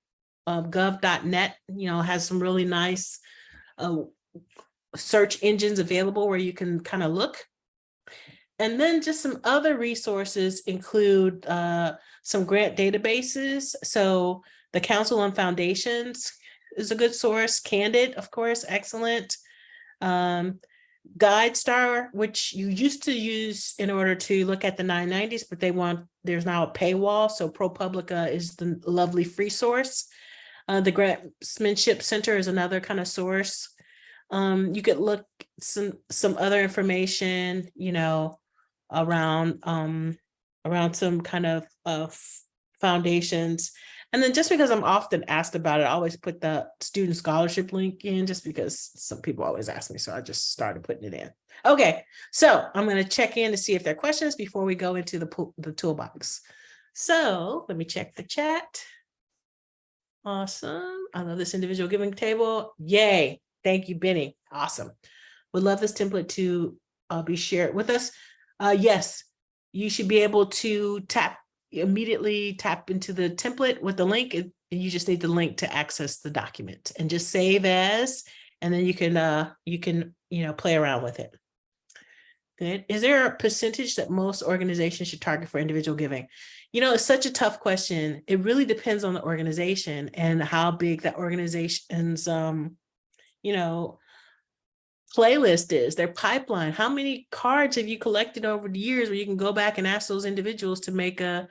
gov.net, has some really nice search engines available where you can kind of look. And then just some other resources include some grant databases. So the Council on Foundations is a good source. Candid, of course, excellent. GuideStar, which you used to use in order to look at the 990s, but there's now a paywall. So ProPublica is the lovely free source. The Grantsmanship Center is another kind of source. You could look some other information, around some kind of foundations. And then just because I'm often asked about it, I always put the student scholarship link in just because some people always ask me. So I just started putting it in. Okay, so I'm going to check in to see if there are questions before we go into the toolbox. So let me check the chat. Awesome. I love this individual giving table. Yay. Thank you, Benny. Awesome. Would love this template to be shared with us. Yes, you should be able to immediately tap into the template with the link, and you just need the link to access the document and just save as, and then you can play around with it. Good. Is there a percentage that most organizations should target for individual giving? It's such a tough question. It really depends on the organization and how big that organization's playlist is, their pipeline. How many cards have you collected over the years where you can go back and ask those individuals to make a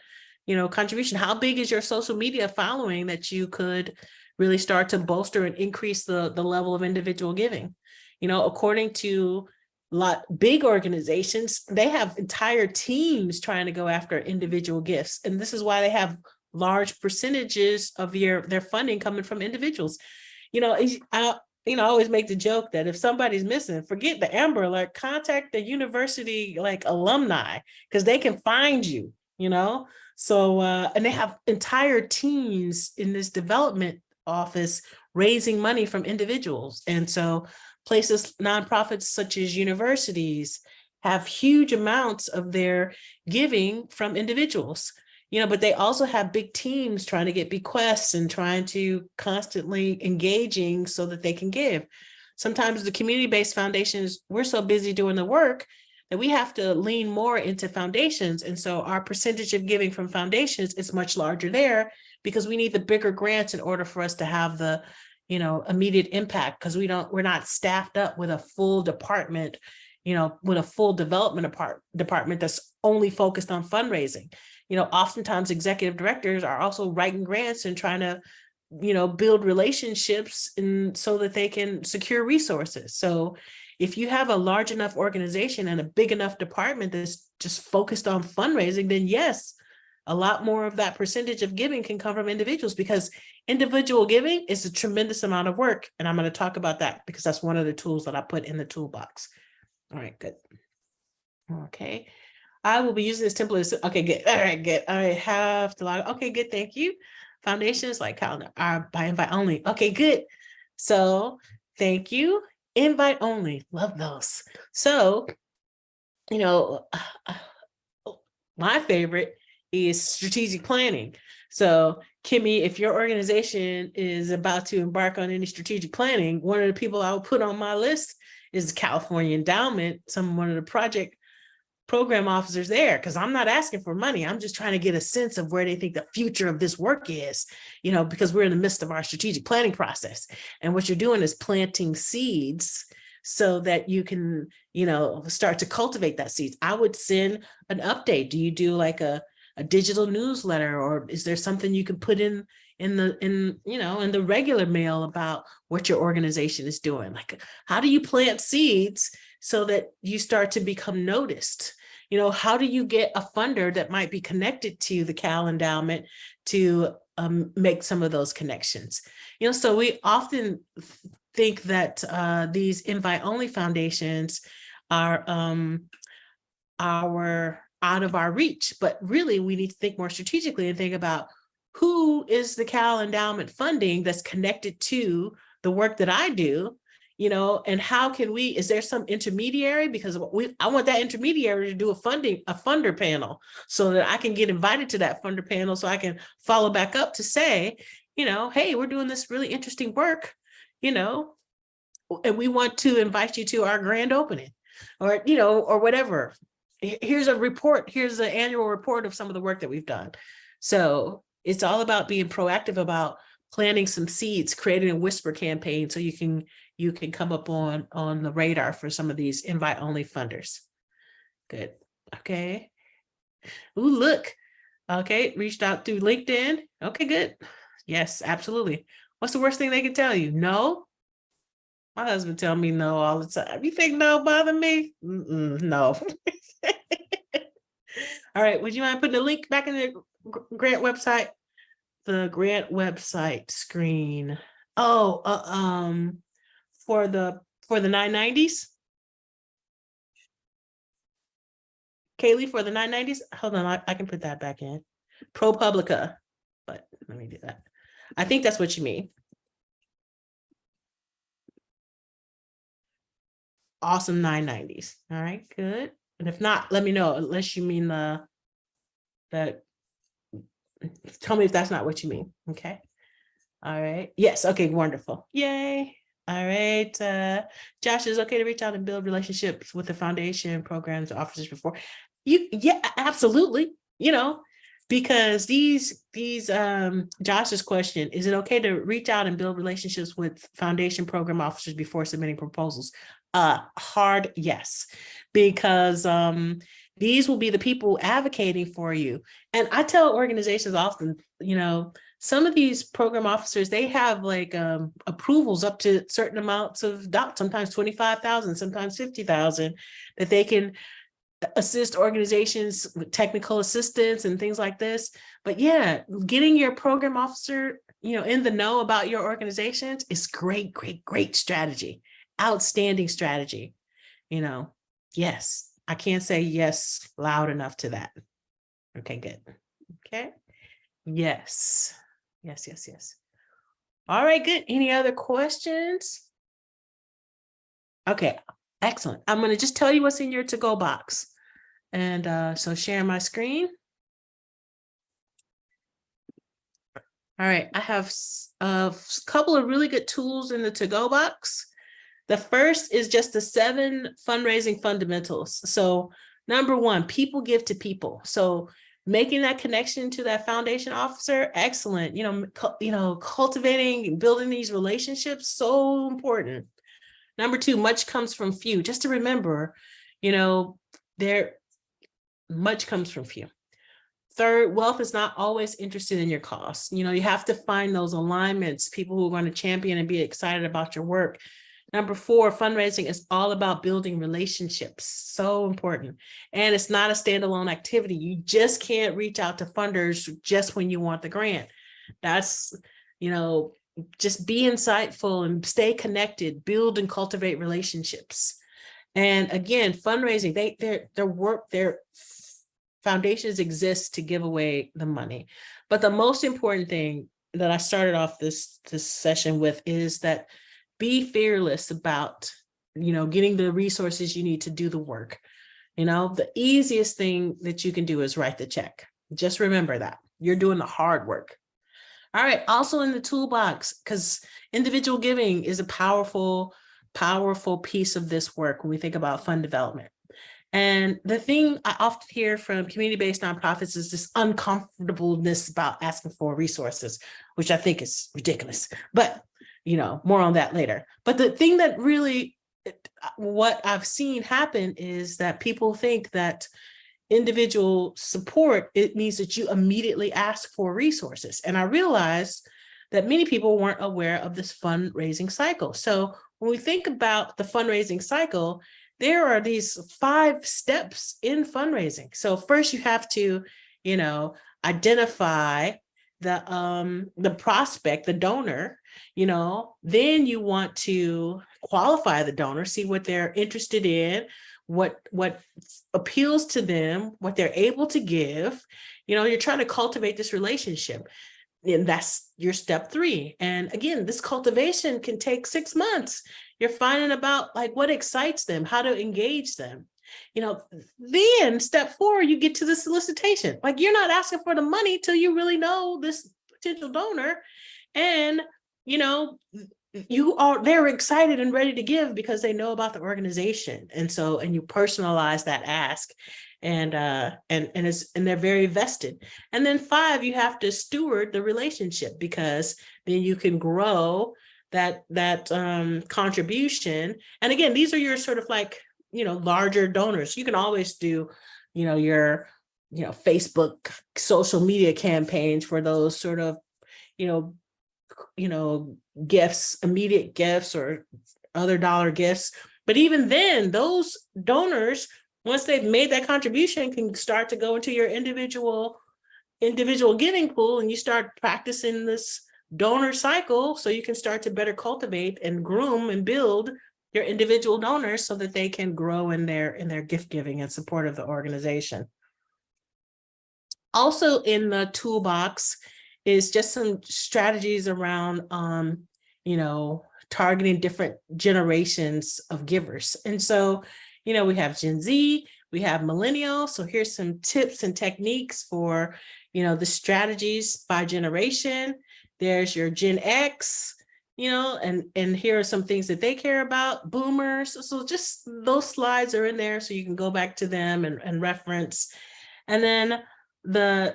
contribution? How big is your social media following that you could really start to bolster and increase the level of individual giving? According to big organizations, they have entire teams trying to go after individual gifts, and this is why they have large percentages of their funding coming from individuals. I always make the joke that if somebody's missing, forget the Amber Alert, contact the university alumni, because they can find you, So, and they have entire teams in this development office raising money from individuals. And so places, nonprofits such as universities have huge amounts of their giving from individuals. But they also have big teams trying to get bequests and trying to constantly engaging so that they can give. Sometimes the community-based foundations, we're so busy doing the work that we have to lean more into foundations. And so our percentage of giving from foundations is much larger there because we need the bigger grants in order for us to have the, immediate impact, because we're not staffed up with a full department, with a full development department that's only focused on fundraising. Oftentimes executive directors are also writing grants and trying to, build relationships so that they can secure resources. So if you have a large enough organization and a big enough department that's just focused on fundraising, then yes, a lot more of that percentage of giving can come from individuals, because individual giving is a tremendous amount of work. And I'm going to talk about that because that's one of the tools that I put in the toolbox. All right, good. Okay. I will be using this template. Okay, good. All right, good. I have to log. Okay, good. Thank you. Foundations like calendar are by invite only. Okay, good. So thank you. Invite only. Love those. So, my favorite is strategic planning. So Kimmy, if your organization is about to embark on any strategic planning, one of the people I would put on my list is California Endowment, one of the program officers there, because I'm not asking for money. I'm just trying to get a sense of where they think the future of this work is, because we're in the midst of our strategic planning process. And what you're doing is planting seeds so that you can, start to cultivate that seeds. I would send an update. Do you do like a digital newsletter, or is there something you can put in the regular mail about what your organization is doing? Like, how do you plant seeds so that you start to become noticed? How do you get a funder that might be connected to the Cal Endowment to make some of those connections? So we often think that these invite-only foundations are out of our reach, but really we need to think more strategically and think about who is the Cal Endowment funding that's connected to the work that I do, and how can is there some intermediary? Because I want that intermediary to do a funder panel so that I can get invited to that funder panel so I can follow back up to say, hey, we're doing this really interesting work, and we want to invite you to our grand opening, or, or whatever. Here's a report. Here's the annual report of some of the work that we've done. So it's all about being proactive about planting some seeds, creating a whisper campaign so you can you can come up on the radar for some of these invite only funders. Good. Okay. Ooh, look. Okay, reached out through LinkedIn. Okay, good. Yes, absolutely. What's the worst thing they can tell you? No. My husband tell me no all the time. You think no bother me? No. All right. Would you mind putting the link back in the grant website? The grant website screen. Oh, for the 990s. Kaylee, for the 990s. Hold on, I can put that back in. ProPublica. But let me do that. I think that's what you mean. Awesome 990s. All right, good. And if not, let me know, unless you mean tell me if that's not what you mean. Okay. All right. Yes. Okay. Wonderful. Yay. All right. Josh, is it okay to reach out and build relationships with the foundation programs officers before yeah, absolutely. Because Josh's question, is it okay to reach out and build relationships with foundation program officers before submitting proposals? Hard yes, because these will be the people advocating for you. And I tell organizations often, some of these program officers, they have like approvals up to certain amounts of dollars, sometimes 25,000, sometimes 50,000, that they can assist organizations with technical assistance and things like this. But yeah, getting your program officer, in the know about your organizations is great, great, great strategy. Outstanding strategy. Yes, I can't say yes loud enough to that. Okay, good. Okay. Yes. Yes. All right, good. Any other questions? Okay, excellent. I'm going to just tell you what's in your to-go box. And so share my screen. All right, I have a couple of really good tools in the to-go box. The first is just the 7 fundraising fundamentals. So number 1, people give to people. So making that connection to that foundation officer, excellent. Cultivating and building these relationships, so important. Number 2, much comes from few. Just to remember, much comes from few. Third, wealth is not always interested in your costs. You have to find those alignments, people who are going to champion and be excited about your work. Number 4, fundraising is all about building relationships. So important. And it's not a standalone activity. You just can't reach out to funders just when you want the grant. That's, just be insightful and stay connected, build and cultivate relationships. And again, fundraising, their foundations exist to give away the money. But the most important thing that I started off this session with is that be fearless about, getting the resources you need to do the work. The easiest thing that you can do is write the check. Just remember that you're doing the hard work. All right. Also in the toolbox, because individual giving is a powerful piece of this work when we think about fund development. And the thing I often hear from community-based nonprofits is this uncomfortableness about asking for resources, which I think is ridiculous. But more on that later. But the thing that really, what I've seen happen is that people think that individual support, it means that you immediately ask for resources. And I realized that many people weren't aware of this fundraising cycle. So when we think about the fundraising cycle, there are these 5 steps in fundraising. So first you have to, identify the prospect, the donor, then you want to qualify the donor, see what they're interested in, what appeals to them, what they're able to give. You're trying to cultivate this relationship. And that's your step 3. And again, this cultivation can take 6 months. You're finding about what excites them, how to engage them. Then step 4, you get to the solicitation. You're not asking for the money till you really know this potential donor. And, they're excited and ready to give because they know about the organization. And you personalize that ask. And they're very vested. And then 5, you have to steward the relationship, because then you can grow contribution. And again, these are your sort of like, larger donors. You can always do, your, Facebook social media campaigns for those sort of, gifts, immediate gifts or other dollar gifts. But even then, those donors, once they've made that contribution, can start to go into your individual giving pool, and you start practicing this donor cycle so you can start to better cultivate and groom and build your individual donors so that they can grow in their gift giving and support of the organization. Also in the toolbox is just some strategies around targeting different generations of givers. And so, we have Gen Z, we have millennials. So here's some tips and techniques for, the strategies by generation. There's your Gen X, and here are some things that they care about, boomers. So just those slides are in there so you can go back to them and reference. And then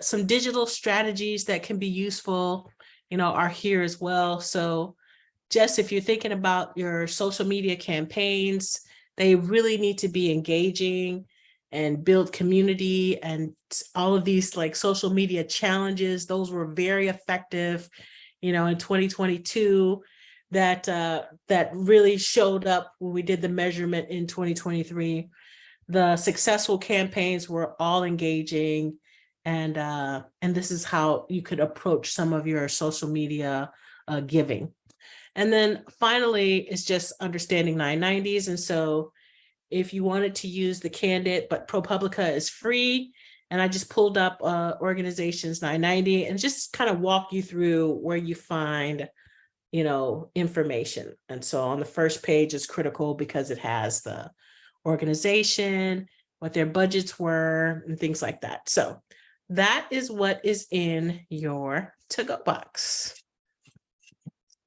some digital strategies that can be useful, are here as well. So just if you're thinking about your social media campaigns, they really need to be engaging and build community, and all of these like social media challenges. Those were very effective, in 2022, that really showed up when we did the measurement in 2023. The successful campaigns were all engaging, and this is how you could approach some of your social media giving. And then finally, it's just understanding 990s. And so if you wanted to use the Candid, but ProPublica is free. And I just pulled up organizations 990 and just kind of walk you through where you find, information. And so on the first page is critical because it has the organization, what their budgets were, and things like that. So that is what is in your to-go box.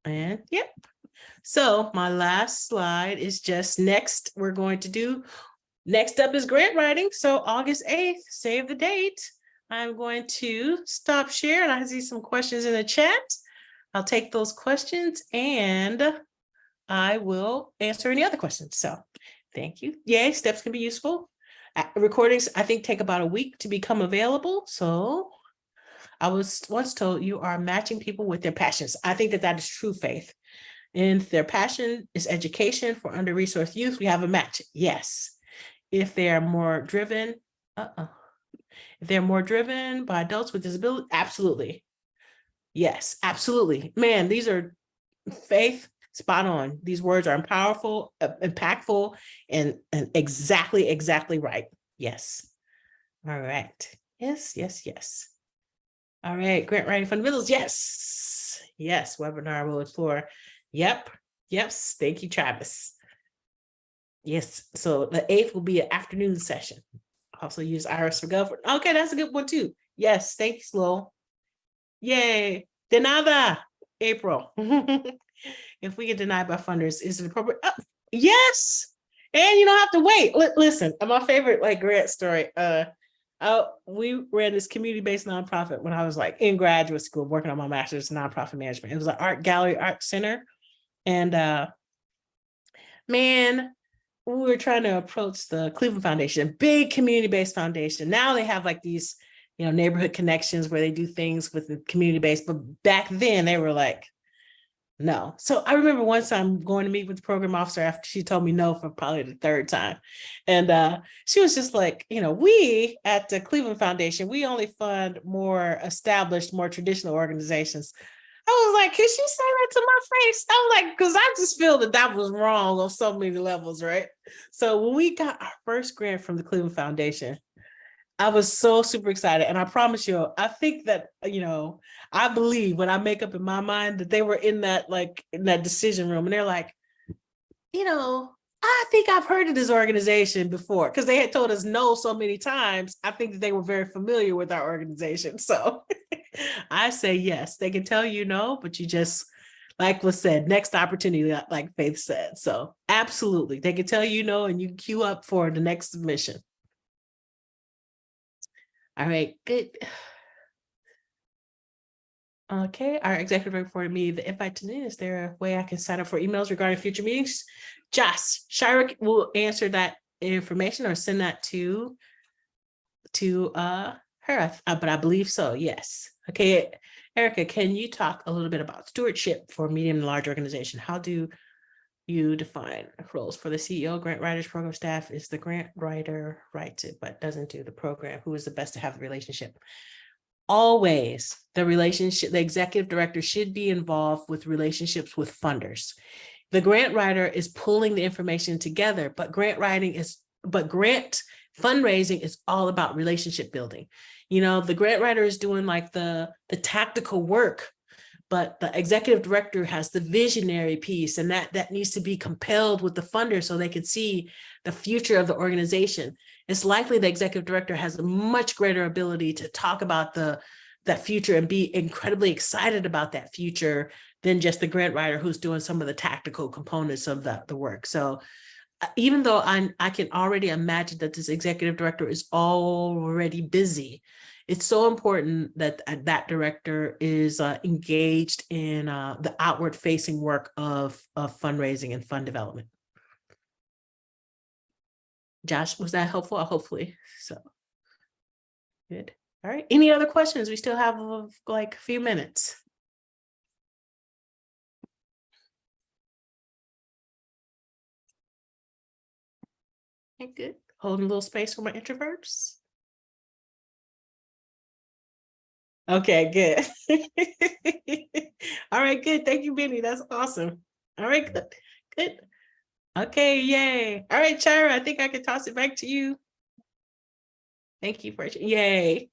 And yep. So my last slide is just next up is grant writing. So August 8th, save the date. I'm going to stop share, and I see some questions in the chat. I'll take those questions and I will answer any other questions. So thank you. Yay, steps can be useful. Recordings, I think, take about a week to become available. So I was once told you are matching people with their passions. I think that is true, Faith. And if their passion is education for under-resourced youth, we have a match. Yes. If they are more driven, if they're more driven by adults with disability, absolutely. Yes, absolutely. Man, these are, Faith, spot on. These words are powerful, impactful, and exactly right. Yes. All right. Yes. All right. Grant writing fundamentals. Yes. Webinar will explore. Yep. Yes. Thank you, Travis. Yes. So the 8th will be an afternoon session. Also use Iris for Gov. Okay, that's a good one too. Yes. Thank you, Slow. Yay. De nada, April. If we get denied by funders, is it appropriate? Yes. And you don't have to wait. Listen, my favorite grant story. We ran this community-based nonprofit when I was in graduate school working on my master's in nonprofit management. It was an art gallery, art center. And man, we were trying to approach the Cleveland Foundation, big community-based foundation. Now they have these, neighborhood connections where they do things with the community-based, but back then they were no. So I remember one time going to meet with the program officer after she told me no for probably the 3rd time. And she was just we at the Cleveland Foundation, we only fund more established, more traditional organizations. I was like, can she say that to my face? I was because I just feel that was wrong on so many levels, right? So when we got our first grant from the Cleveland Foundation, I was so super excited. And I promise you, I think that, I believe when I make up in my mind that they were in that, in that decision room, and they're I think I've heard of this organization before, because they had told us no so many times. I think that they were very familiar with our organization. So I say yes, they can tell you no, but you just, like was said, next opportunity, like Faith said. So absolutely, they can tell you no, and you queue up for the next submission. All right, good. Okay, our executive reported me the invite to meeting. Is there a way I can sign up for emails regarding future meetings? Josh, Shira will answer that information or send that to her, but I believe so, yes. Okay, Erica, can you talk a little bit about stewardship for medium and large organization? How do you define roles for the CEO, grant writers, program staff? Is the grant writer writes it but doesn't do the program? Who is the best to have the relationship? Always the relationship, the executive director should be involved with relationships with funders. The grant writer is pulling the information together, but grant fundraising is all about relationship building. You know, the grant writer is doing like the tactical work, but the executive director has the visionary piece, and that needs to be compelled with the funder so they can see the future of the organization. It's likely the executive director has a much greater ability to talk about that future and be incredibly excited about that future than just the grant writer who's doing some of the tactical components of the work. So even though I can already imagine that this executive director is already busy, it's so important that that director is engaged in the outward facing work of fundraising and fund development. Josh, was that helpful? Hopefully so. Good. All right. Any other questions? We still have like a few minutes. Okay, good. Holding a little space for my introverts. Okay, good. All right, good. Thank you, Benny. That's awesome. All right, good. Good. Okay, yay. All right, Shira, I think I can toss it back to you. Thank you for yay.